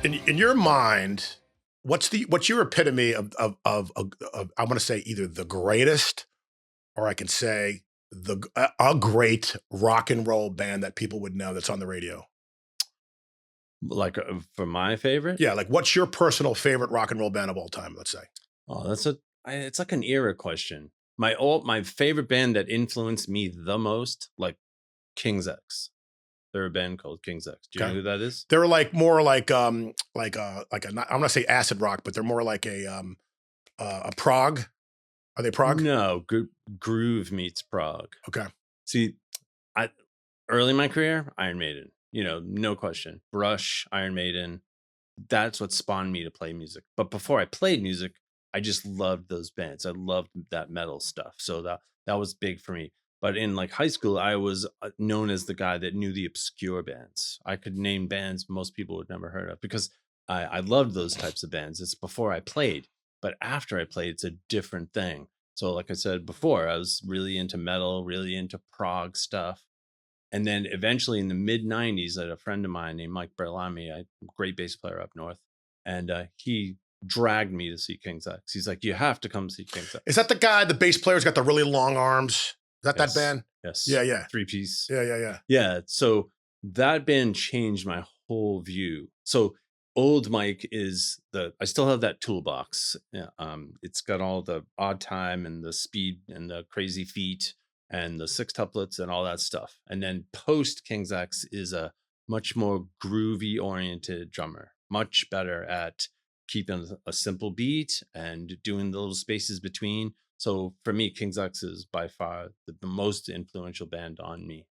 In your mind, what's your epitome of I want to say either the greatest, or I can say a great rock and roll band that people would know that's on the radio? Like for my favorite? Yeah, like what's your personal favorite rock and roll band of all time, let's say? Oh, it's like an era question. My favorite band that influenced me the most, like King's X. They're a band called King's X. Do you know who that is? They're like more like I'm gonna say acid rock, but they're more like a prog. Are they prog? No, groove meets prog. Okay. See, early in my career, Iron Maiden. No question. Rush, Iron Maiden. That's what spawned me to play music. But before I played music, I just loved those bands. I loved that metal stuff. So that was big for me. But in like high school, I was known as the guy that knew the obscure bands. I could name bands most people would never heard of because I loved those types of bands. It's before I played, but after I played, it's a different thing. So like I said before, I was really into metal, really into prog stuff. And then eventually in the mid 90s, I had a friend of mine named Mike Berlami, a great bass player up north. And he dragged me to see King's X. He's like, you have to come see King's X. Is that the guy, the bass player's got the really long arms? Is that band? Yes. Yeah. 3-piece. Yeah. Yeah. So that band changed my whole view. So old Mike I still have that toolbox. Yeah. It's got all the odd time and the speed and the crazy feet and the sextuplets and all that stuff. And then post King's X is a much more groovy oriented drummer, much better at keeping a simple beat and doing the little spaces between. So for me, King's X is by far the most influential band on me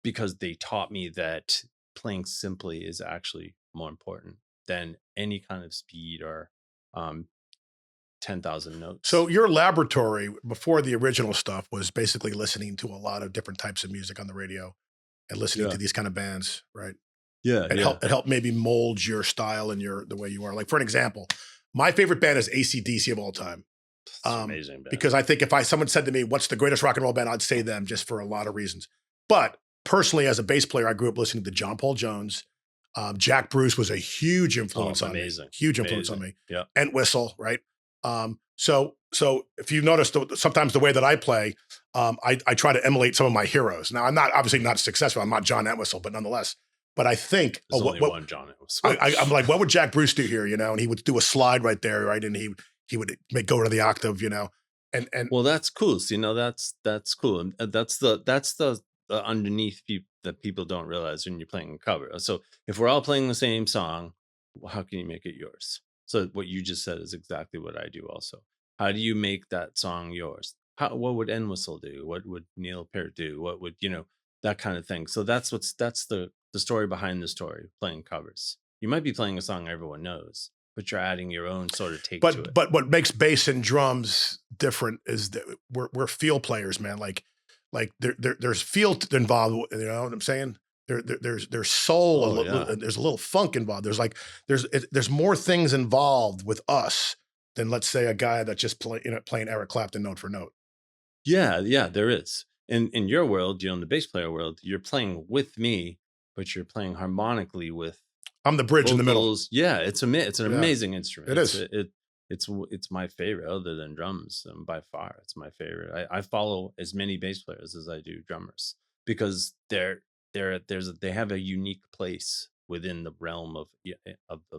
because they taught me that playing simply is actually more important than any kind of speed or 10,000 notes. So your laboratory before the original stuff was basically listening to a lot of different types of music on the radio and listening to these kind of bands, right? Yeah. It helped maybe mold your style and the way you are. Like for an example, my favorite band is AC/DC of all time. Amazing band. Because I think if someone said to me, what's the greatest rock and roll band, I'd say them just for a lot of reasons. But personally, as a bass player, I grew up listening to John Paul Jones. Jack Bruce was a huge influence on me. Huge influence on me. Yeah. Entwistle, right? So if you notice, sometimes the way that I play, I try to emulate some of my heroes. Now, I'm obviously not successful. I'm not John Entwistle, but nonetheless. But I think there's only one John Entwistle. I'm like, what would Jack Bruce do here? And he would do a slide right there, right? And he would go to the octave, and well, that's cool. So, that's cool. And that's the underneath that people don't realize when you're playing a cover. So if we're all playing the same song, well, how can you make it yours? So what you just said is exactly what I do also. How do you make that song yours? What would Entwistle do? What would Neil Peart do? What would, that kind of thing. So that's the story behind the story, playing covers. You might be playing a song everyone knows, but you're adding your own sort of take to it. But what makes bass and drums different is that we're field players, man. Like there's feel involved. You know what I'm saying? There's soul. There's a little funk involved. There's more things involved with us than, let's say, a guy that just playing Eric Clapton note for note. Yeah, there is. In your world, in the bass player world, you're playing with me, but you're playing harmonically with. I'm the bridge vocals. In the middle. Yeah, it's an amazing instrument. It is. It's my favorite, other than drums, by far. It's my favorite. I follow as many bass players as I do drummers because they have a unique place within the realm of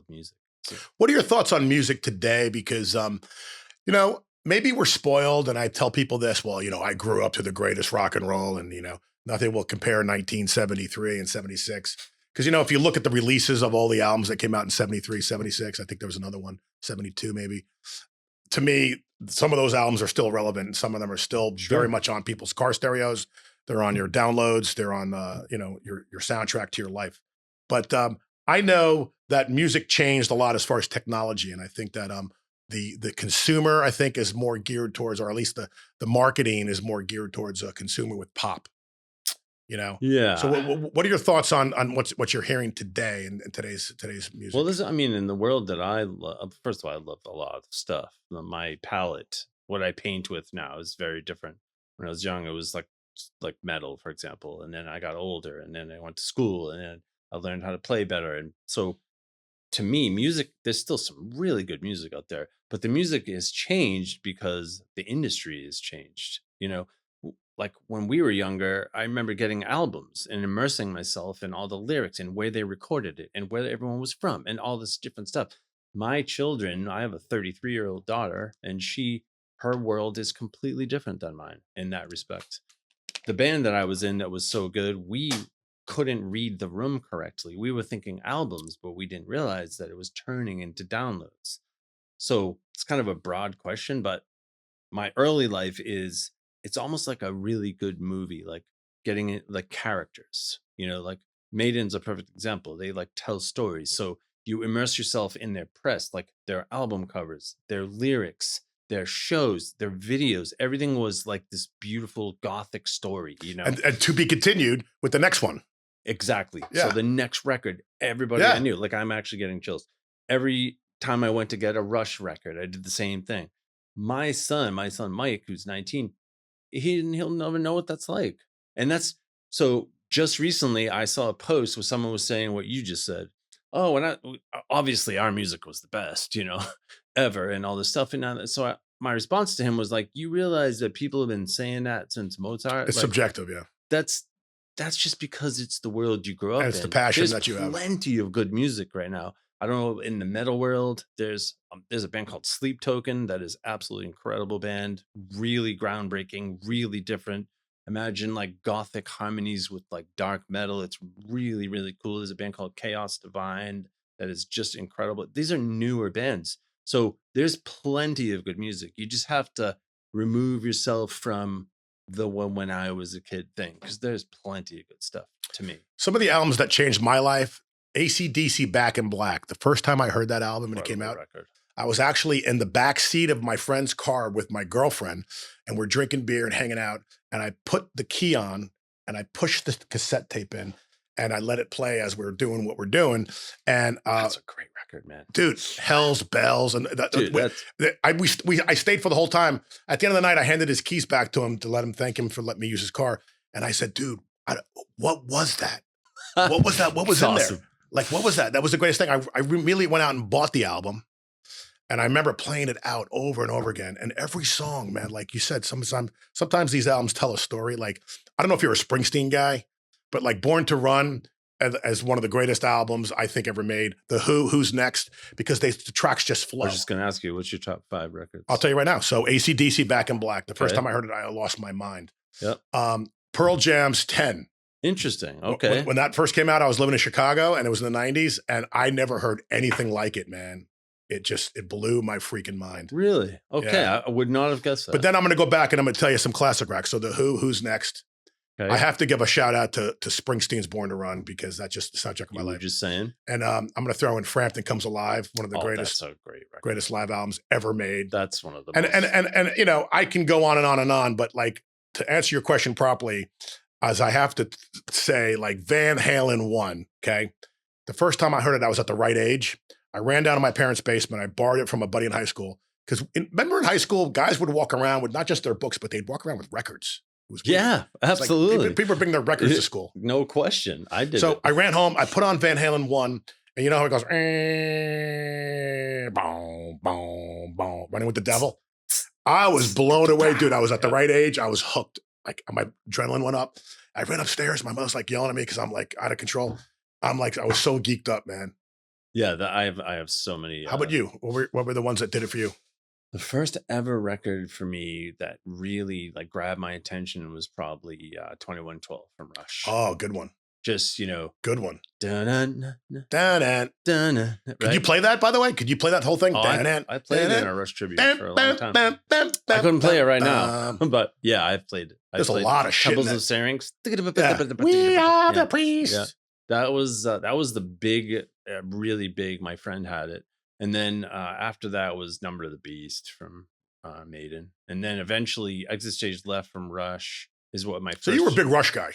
music. So. What are your thoughts on music today? Because maybe we're spoiled, and I tell people this. Well, I grew up to the greatest rock and roll, and nothing will compare 1973 and 76. Because, if you look at the releases of all the albums that came out in 73, 76, I think there was another one, 72 maybe. To me, some of those albums are still relevant, and some of them are still very much on people's car stereos. They're on your downloads. They're on, your soundtrack to your life. But I know that music changed a lot as far as technology, and I think that the consumer, I think, is more geared towards, or at least the marketing is more geared towards a consumer with pop. Yeah. So what are your thoughts on what you're hearing today in today's music? Well, in the world that I love, first of all, I love a lot of stuff. My palette, what I paint with now, is very different. When I was young, it was like metal, for example. And then I got older, and then I went to school, and then I learned how to play better. And so to me, music, there's still some really good music out there, but the music has changed because the industry has changed. Like when we were younger, I remember getting albums and immersing myself in all the lyrics and where they recorded it and where everyone was from and all this different stuff. My children, I have a 33-year-old daughter, and her world is completely different than mine in that respect. The band that I was in that was so good, we couldn't read the room correctly. We were thinking albums, but we didn't realize that it was turning into downloads. So it's kind of a broad question, but my early life it's almost like a really good movie, like getting it, like characters, like Maiden's a perfect example. They tell stories. So you immerse yourself in their press, like their album covers, their lyrics, their shows, their videos. Everything was like this beautiful Gothic story, And to be continued with the next one. Exactly. Yeah. So the next record, everybody I knew, I'm actually getting chills. Every time I went to get a Rush record, I did the same thing. My son Mike, who's 19, he'll never know what that's like. And so just recently I saw a post where someone was saying what you just said. Oh, obviously our music was the best, ever, and all this stuff. And so my response to him was like, you realize that people have been saying that since Mozart? It's subjective. Yeah. That's just because it's the world you grew up in. It's the passion that you have. There's plenty of good music right now. I don't know, in the metal world, there's a band called Sleep Token that is absolutely incredible band, really groundbreaking, really different. Imagine Gothic harmonies with dark metal. It's really, really cool. There's a band called Chaos Divine that is just incredible. These are newer bands. So there's plenty of good music. You just have to remove yourself from the one when I was a kid thing, because there's plenty of good stuff to me. Some of the albums that changed my life, AC/DC Back in Black. The first time I heard that album when it came out, I was actually in the back seat of my friend's car with my girlfriend, and we're drinking beer and hanging out. And I put the key on, and I pushed the cassette tape in, and I let it play as we were doing what we're doing. And that's a great record, man, dude. Hell's Bells, and I stayed for the whole time. At the end of the night, I handed his keys back to him to let him thank him for letting me use his car. And I said, dude, what was that? What was that? What was in there? What was that? That was the greatest thing. I immediately went out and bought the album. And I remember playing it out over and over again. And every song, man, like you said, sometimes these albums tell a story. I don't know if you're a Springsteen guy, but Born to Run as one of the greatest albums I think ever made. The Who's Next, because the tracks just flow. I was just going to ask you, what's your top 5 records? I'll tell you right now. So AC/DC Back in Black. The first time I heard it, I lost my mind. Yep. Pearl Jam's 10. Interesting. Okay. When that first came out, I was living in Chicago, and it was in the 90s, and I never heard anything like it, man. It blew my freaking mind. Really? Okay. Yeah. I would not have guessed that. But then I'm going to go back and I'm going to tell you some classic rock. So the Who's Next, Okay. I have to give a shout out to Springsteen's Born to Run because that's just the soundtrack of my life. Just saying. And I'm going to throw in Frampton Comes Alive, one of the That's a great record. Greatest live albums ever made. That's one of the and you know, I can go on and on and on, but like to answer your question properly, as I have to say, like Van Halen 1, okay? The first time I heard it, I was at the right age. I ran down to my parents' basement. I borrowed it from a buddy in high school. Because remember in high school, guys would walk around with not just their books, but they'd walk around with records. Yeah, absolutely. Like, people bring their records to school. No question. I did. So I ran home. I put on Van Halen 1, and you know how it goes, boom, boom, boom, running with the devil. I was blown away, dude. I was at the right age. I was hooked. Like my adrenaline went up. I ran upstairs. My mother's like yelling at me because I'm like out of control. I'm like, I was so geeked up, man. Yeah, I have so many. How about you? What were the ones that did it for you? The first ever record for me that really like grabbed my attention was probably 2112 from Rush. Oh, good one. Just, you know. Good one. Dun-dun, dun-dun. Dun-dun, right? Could you play that, by the way? Could you play that whole thing? Oh, I played it in a Rush tribute for a long time. I couldn't play it right now, but yeah, I've played it. There's a lot of shit. Temples of Syrinx. We are the priests. Yeah. That was the big, really big. My friend had it, and then after that was Number of the Beast from Maiden, and then eventually Exit Stage Left from Rush is what my. So you were a big Rush guy.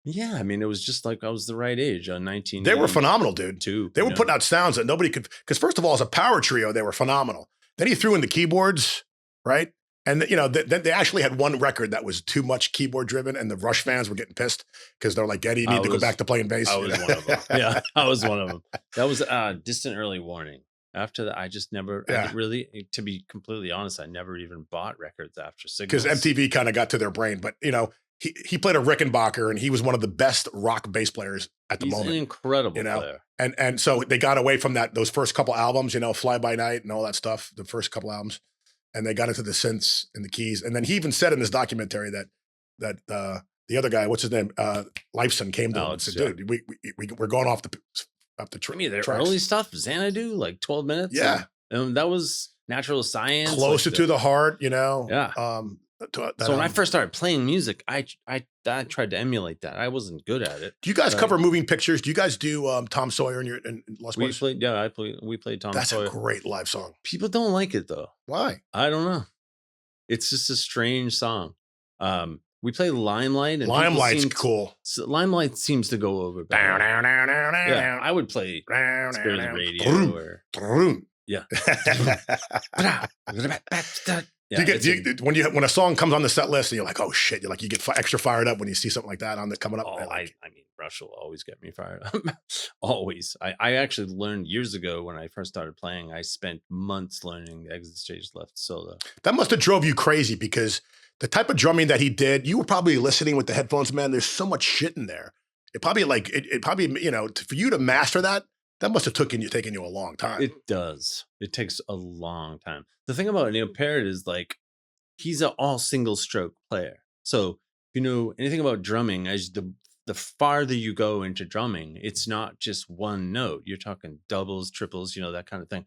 Yeah, I mean, it was just like I was the right age, 19. They were phenomenal, dude. Too. They were putting out sounds that nobody could. Because first of all, as a power trio, they were phenomenal. Then he threw in the keyboards, right? And you know, they actually had one record that was too much keyboard driven, and the Rush fans were getting pissed because they're like, "Eddie, you need to go back to playing bass." I was one of them. Yeah, I was one of them. That was Distant Early Warning. After that, I just never I really, to be completely honest, I never even bought records after Signals. Because MTV kind of got to their brain. But you know, he played a Rickenbacker, and he was one of the best rock bass players at the moment. He's an incredible player. And And so they got away from those first couple albums, you know, Fly By Night and all that stuff, the first couple albums. And they got into the synths and the keys. And then he even said in this documentary that the other guy, what's his name? Lifeson came to him and said, dude, we're going off the track. I mean, their early stuff, Xanadu, like 12 minutes. Yeah. And that was Natural Science. Closer to the Heart, you know? Yeah. So when I first started playing music, I tried to emulate that. I wasn't good at it. Do you guys cover moving pictures? Do you guys do Tom Sawyer in Lost Boys? We played Tom Sawyer. That's a great live song. People don't like it though. Why? I don't know. It's just a strange song. We play Limelight. And Limelight's cool. Limelight seems to go over better. Yeah, I would play Spirits of Radio or yeah. When a song comes on the set list and you're like, oh shit, you get extra fired up when you see something like that coming up. Oh, I mean, Rush will always get me fired up. Always. I actually learned years ago when I first started playing. I spent months learning the Exit Stage Left solo. That must have drove you crazy because the type of drumming that he did, you were probably listening with the headphones, man. There's so much shit in there. It probably you know, for you to master that must have taken you a long time. It does. It takes a long time. The thing about Neil Peart is like, he's an all single stroke player. So if you know anything about drumming, as the farther you go into drumming, it's not just one note. You're talking doubles, triples, you know, that kind of thing.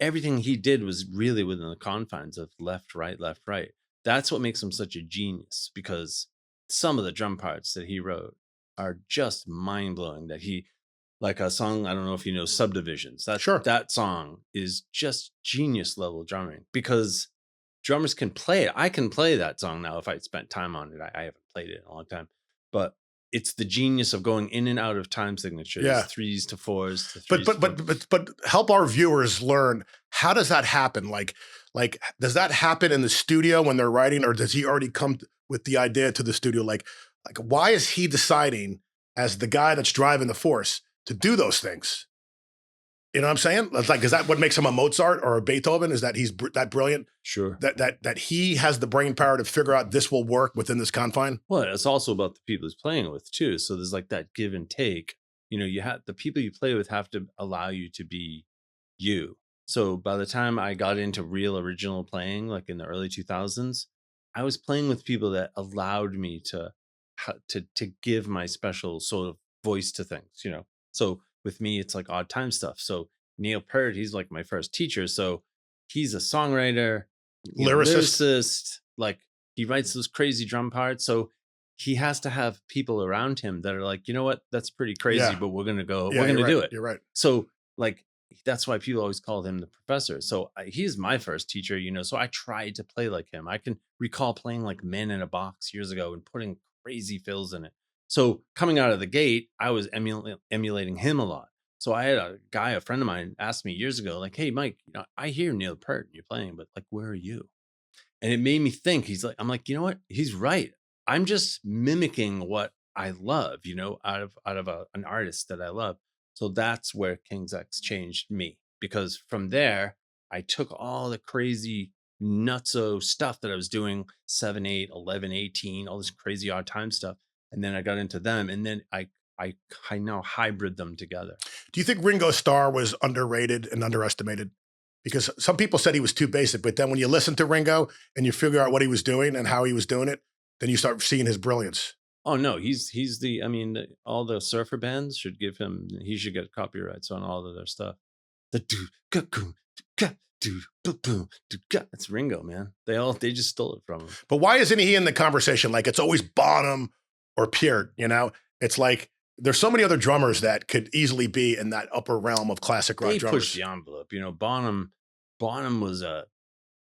Everything he did was really within the confines of left, right, left, right. That's what makes him such a genius, because some of the drum parts that he wrote are just mind blowing. That he, like a song, I don't know if you know Subdivisions. That song is just genius level drumming, because drummers can play it. I can play that song now if I spent time on it. I haven't played it in a long time, but it's the genius of going in and out of time signatures, 3s to 4s. To 3s but help our viewers learn, how does that happen? Like does that happen in the studio when they're writing, or does he already come with the idea to the studio? Like why is he deciding as the guy that's driving the force to do those things? You know what I'm saying? It's like, is that what makes him a Mozart or a Beethoven? Is that he's that brilliant? Sure. That he has the brain power to figure out this will work within this confine? Well, it's also about the people he's playing with too. So there's like that give and take. You know, you have the people you play with have to allow you to be you. So by the time I got into real original playing, like in the early 2000s, I was playing with people that allowed me to give my special sort of voice to things, you know? So with me, it's like odd time stuff. So Neil Peart, he's like my first teacher. So he's a songwriter, lyricist. Like he writes those crazy drum parts. So he has to have people around him that are like, you know what, that's pretty crazy, but we're gonna do it. You're right. So like that's why people always called him the professor. So he's my first teacher, so I tried to play like him. I can recall playing like Men in a Box years ago and putting crazy fills in it. So coming out of the gate, I was emulating him a lot. So I had a friend of mine, asked me years ago, like, "Hey, Mike, I hear Neil Peart, you're playing, but like, where are you?" And it made me think. I'm like, you know what? He's right. I'm just mimicking what I love, out of an artist that I love. So that's where King's X changed me, because from there I took all the crazy nutso stuff that I was doing 7, 8, 11, 18, all this crazy odd time stuff. And then I got into them, and then I now hybrid them together. Do you think Ringo Starr was underrated and underestimated? Because some people said he was too basic, but then when you listen to Ringo and you figure out what he was doing and how he was doing it, then you start seeing his brilliance. Oh no, he's all the surfer bands should give him. He should get copyrights on all of their stuff. It's Ringo, man. They just stole it from him. But why isn't he in the conversation? Like, it's always Bonham or Peart. It's like there's so many other drummers that could easily be in that upper realm of classic rock drummers. They pushed the envelope. Bonham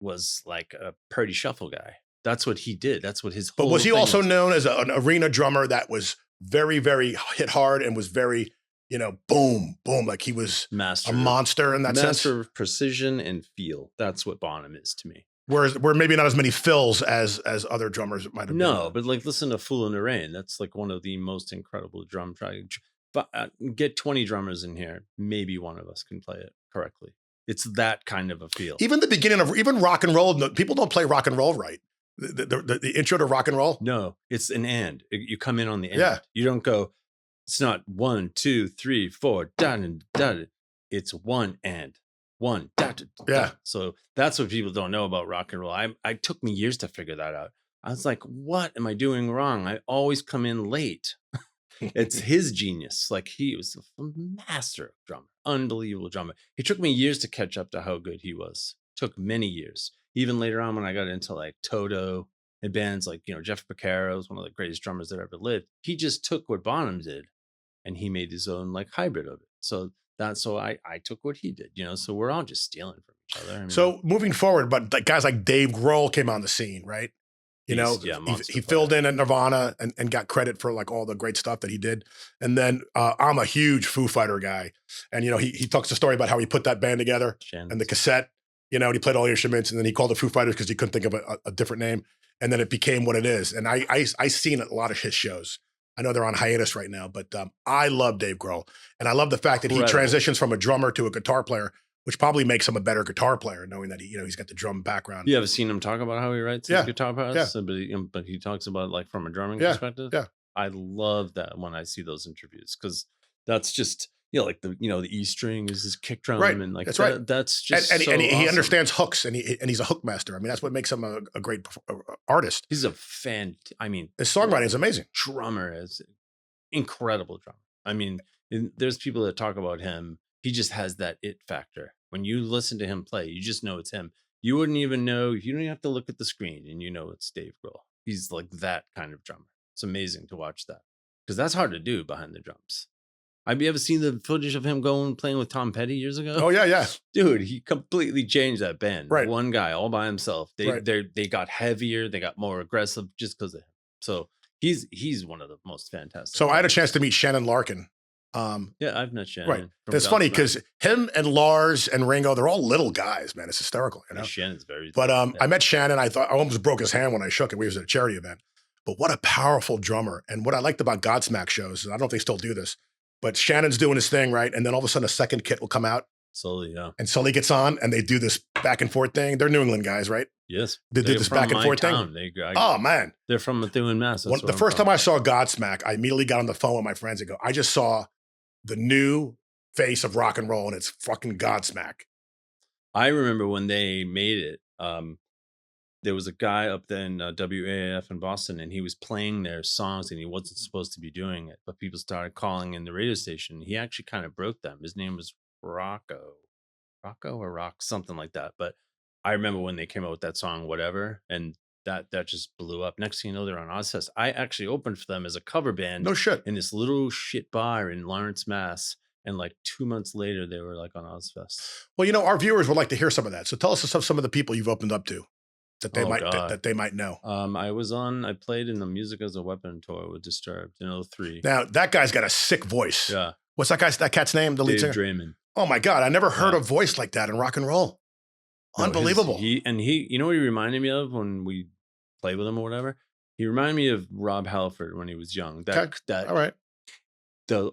was like a Purdy Shuffle guy. That's what he did. That's what his whole. But was he also known as an arena drummer that was very, very hit hard and was very, boom, boom, like he was a monster in that sense? Master of precision and feel. That's what Bonham is to me. Whereas we're maybe not as many fills as other drummers might have been. No, but like listen to Fool in the Rain. That's like one of the most incredible drum tracks. But get 20 drummers in here, maybe one of us can play it correctly. It's that kind of a feel. Even the beginning of rock and roll, people don't play rock and roll right. The intro to rock and roll? No, it's an and. You come in on the end. Yeah. You don't go, it's not 1, 2, 3, 4, da. It's one and. One, da. Yeah. So that's what people don't know about rock and roll. I took me years to figure that out. I was like, what am I doing wrong? I always come in late. It's his genius. Like he was a master drummer, unbelievable drummer. It took me years to catch up to how good he was. Took many years. Even later on when I got into like Toto and bands like, Jeff Beccaro was one of the greatest drummers that ever lived. He just took what Bonham did and he made his own like hybrid of it. So I took what he did, so we're all just stealing from each other. So moving forward, but like guys like Dave Grohl came on the scene, right? He filled in at Nirvana and got credit for like all the great stuff that he did. And then I'm a huge Foo Fighter guy. And, he talks the story about how he put that band together and the cassette, and he played all the instruments and then he called it Foo Fighters because he couldn't think of a different name. And then it became what it is. And I seen a lot of his shows. I know they're on hiatus right now, but I love Dave Grohl. And I love the fact that he transitions from a drummer to a guitar player, which probably makes him a better guitar player, knowing that he's got the drum background. You ever seen him talk about how he writes his guitar parts? Yeah. So, but he talks about like from a drumming perspective. Yeah. I love that when I see those interviews because that's just like the E string is his kick drum and like that's right. That's just and awesome. He understands hooks and he's a hook master. I mean that's what makes him a great artist. He's a fan. I mean, his songwriting is amazing. Drummer is incredido drummer. I mean, there's people that talk about him. He just has that it factor. When you listen to him play, you just know it's him. You wouldn't even know. You don't even have to look at the screen and it's Dave Grohl. He's like that kind of drummer. It's amazing to watch that because that's hard to do behind the drums. Have you ever seen the footage of him playing with Tom Petty years ago? Oh yeah. Dude, he completely changed that band. Right. One guy all by himself. They got heavier, they got more aggressive just because of him. So he's one of the most fantastic. So I had a chance to meet Shannon Larkin. Yeah, I've met Shannon. Right. That's funny because him and Lars and Ringo, they're all little guys, man. It's hysterical, Shannon's very. But I met Shannon. I thought I almost broke his hand when I shook it. We was at a charity event. But what a powerful drummer. And what I liked about Godsmack shows, I don't know if they still do this, but Shannon's doing his thing, right? And then all of a sudden a second kit will come out. Sully, yeah. And Sully gets on and they do this back and forth thing. They're New England guys, right? Yes. They do this back and forth thing. Oh, man. They're from Methuen, Mass. The first time I saw Godsmack, I immediately got on the phone with my friends and go, I just saw the new face of rock and roll and it's fucking Godsmack. I remember when they made it, there was a guy up there in WAAF in Boston and he was playing their songs and he wasn't supposed to be doing it, but people started calling in the radio station. He actually kind of broke them. His name was Rocco or Rock, something like that. But I remember when they came out with that song, Whatever, and that just blew up. Next thing you know, they're on Ozfest. I actually opened for them as a cover band. No shit. In this little shit bar in Lawrence, Mass. And like 2 months later, they were like on Ozfest. Well, our viewers would like to hear some of that. So tell us some of the people you've opened up to that they might know. I played in the Music as a Weapon tour with Disturbed in 2003. Now that guy's got a sick voice. Yeah. What's that cat's name? The lead singer? Dave Draymond. Oh my God. I never heard a voice like that in rock and roll. No, unbelievable. He, you know what he reminded me of when we played with him or whatever? He reminded me of Rob Halford when he was young. All right. The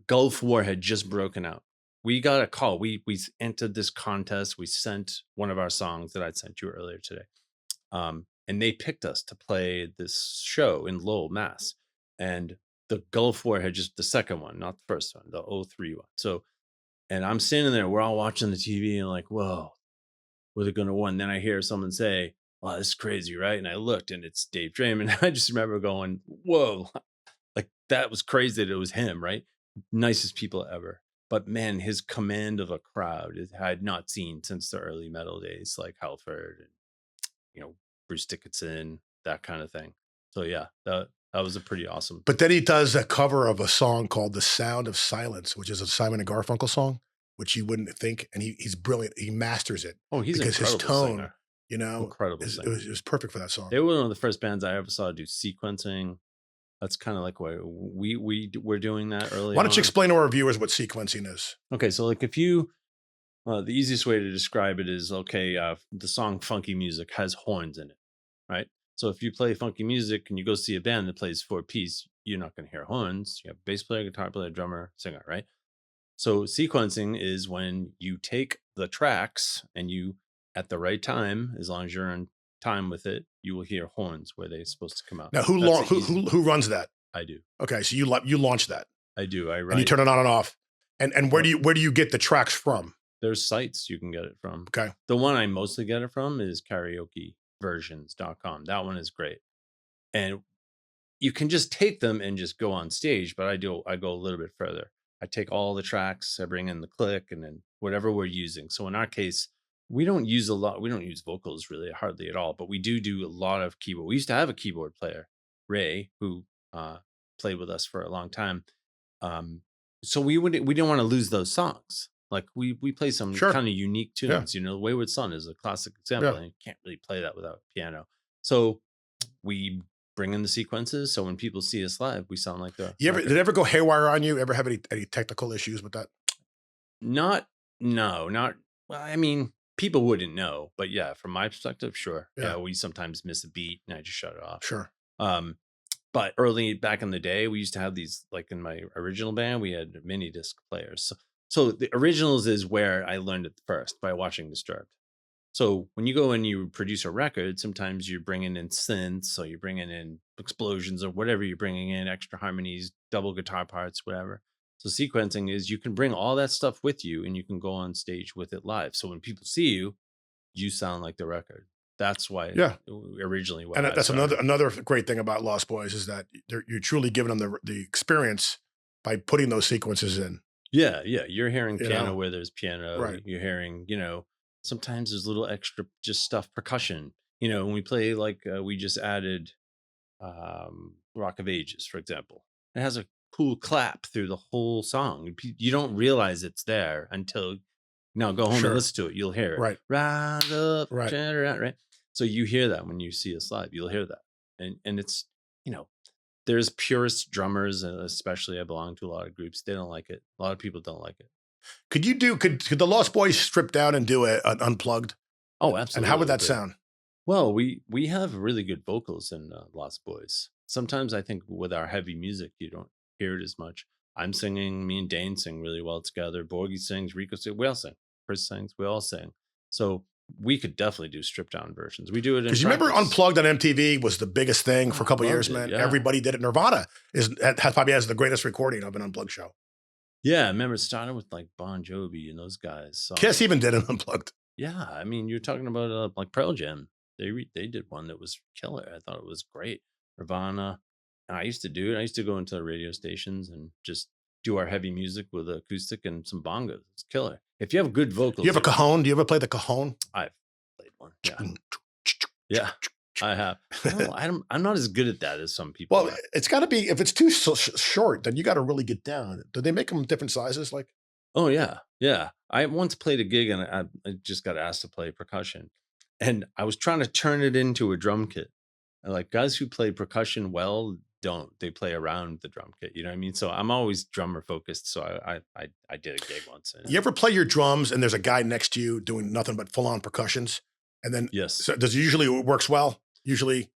Gulf War had just broken out. We got a call. We entered this contest. We sent one of our songs that I'd sent you earlier today. And they picked us to play this show in Lowell, Mass. And the Gulf War had just the second one, not the first one, the 2003 one. So, and I'm standing there, we're all watching the TV and like, whoa, were they going to win? Then I hear someone say, wow, this is crazy, right? And I looked and it's Dave Draymond. I just remember going, whoa, like that was crazy that it was him, right? Nicest people ever. But man, his command of a crowd I had not seen since the early metal days, like Halford and, Bruce Dickinson, that kind of thing. So yeah, that was a pretty awesome. But then he does a cover of a song called The Sound of Silence, which is a Simon and Garfunkel song, which you wouldn't think. And he's brilliant. He masters it. Oh, he's because his tone, singer. Incredible. It was perfect for that song. They were one of the first bands I ever saw do sequencing. That's kind of like what we're doing that early. Why don't you explain to our viewers what sequencing is? Okay, so like if you, the easiest way to describe it is, the song Funky Music has horns in it, right? So if you play funky music and you go see a band that plays 4-piece, you're not going to hear horns. You have bass player, guitar player, drummer, singer, right? So sequencing is when you take the tracks and you, at the right time, as long as you're in time with it, you will hear horns where they're supposed to come out. Now, who runs that? I do. Okay, so you launch that. I do. I write. And you turn it on and off. And where do you get the tracks from? There's sites you can get it from. Okay. The one I mostly get it from is karaokeversions.com. That one is great. And you can just take them and just go on stage, but I go a little bit further. I take all the tracks, I bring in the click, and then whatever we're using. So in our case, we don't use vocals really hardly at all, but we do a lot of keyboard. We used to have a keyboard player, Ray, who played with us for a long time. So we didn't want to lose those songs. Like we play some kind of unique tunes. Yeah. Wayward Son is a classic example. Yeah. And you can't really play that without piano. So we bring in the sequences. So when people see us live, we sound like the. Did it ever go haywire on you? Ever have any technical issues with that? Not. Well, I mean, people wouldn't know, but yeah, from my perspective, sure. Yeah, we sometimes miss a beat and I just shut it off. Sure. But early back in the day, we used to have these, like in my original band, we had mini disc players. So the originals is where I learned it first, by watching Disturbed. So when you go and you produce a record, sometimes you're bringing in synths, so you're bringing in explosions or whatever you're bringing in, extra harmonies, double guitar parts, whatever. So sequencing is you can bring all that stuff with you and you can go on stage with it live. So when people see you, you sound like the record. That's why originally. And that's another great thing about Lost Boys is that you're truly giving them the experience by putting those sequences in. Yeah. You're hearing piano where there's piano. Right. You're hearing, sometimes there's little extra just stuff, percussion. When we play, we just added Rock of Ages, for example. It has a cool clap through the whole song. You don't realize it's there until go home and listen to it. You'll hear it. Right. Rise up, right. Right. So you hear that when you see us live. You'll hear that, and it's there's purist drummers, and especially I belong to a lot of groups. They don't like it. A lot of people don't like it. Could the Lost Boys strip down and do an unplugged? Oh, absolutely. And how would that sound? Well, we have really good vocals in Lost Boys. Sometimes I think with our heavy music, you don't hear it as much. I'm singing, me and Dane sing really well together. Borgie sings, Rico sings, we all sing. Chris sings, we all sing. So we could definitely do stripped down versions. We do it because you remember Unplugged on MTV was the biggest thing for a couple of years, man. Yeah. Everybody did it. Nirvana probably has the greatest recording of an Unplugged show. Yeah, I remember it started with like Bon Jovi and those guys. So, Kiss even did an Unplugged. Yeah, I mean, you're talking about like Pearl Jam. They did one that was killer. I thought it was great. Nirvana. I used to do it. I used to go into the radio stations and just do our heavy music with acoustic and some bongos. It's killer. If you have good vocals. Do you have a cajon? Do you ever play the cajon? I've played one. Yeah. Yeah. I have. I'm not as good at that as some people. Well, it's got to be, if it's too short, then you got to really get down. Do they make them different sizes? Like, oh yeah, yeah. I once played a gig and I just got asked to play percussion, and I was trying to turn it into a drum kit. And like guys who play percussion well they play around the drum kit. You know what I mean? So I'm always drummer focused. So I did a gig once. You ever play your drums and there's a guy next to you doing nothing but full on percussions? And then, yes. So does it usually works well? Usually.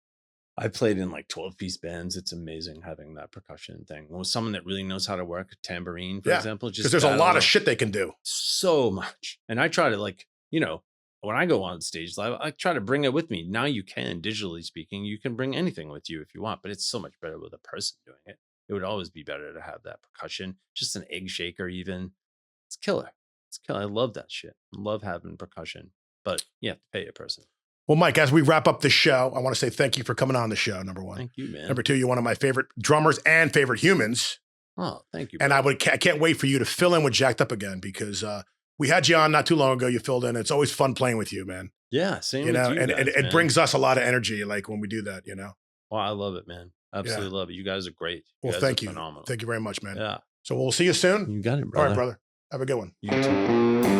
I played in like 12-piece bands. It's amazing having that percussion thing. Well, someone that really knows how to work a tambourine, for example, because there's a lot of shit they can do. So much. And I try to, like, you know, when I go on stage live, I try to bring it with me. Now you can, digitally speaking, you can bring anything with you if you want, but it's so much better with a person doing it. It would always be better to have that percussion, just an egg shaker even. It's killer. It's killer. I love that shit. I love having percussion, but you have to pay a person. Well, Mike, as we wrap up the show, I want to say thank you for coming on the show, number one. Thank you, man. Number two, you're one of my favorite drummers and favorite humans. Oh, thank you. And I can't wait for you to fill in with Jacked Up again, because we had you on not too long ago. You filled in. It's always fun playing with you, man. Yeah, same with you and guys, it brings us a lot of energy, like when we do that, Well, I love it, man. Absolutely love it. You guys are great. Well, thank you. Phenomenal. Thank you very much, man. Yeah. So we'll see you soon. You got it, brother. All right, brother. Have a good one. You too.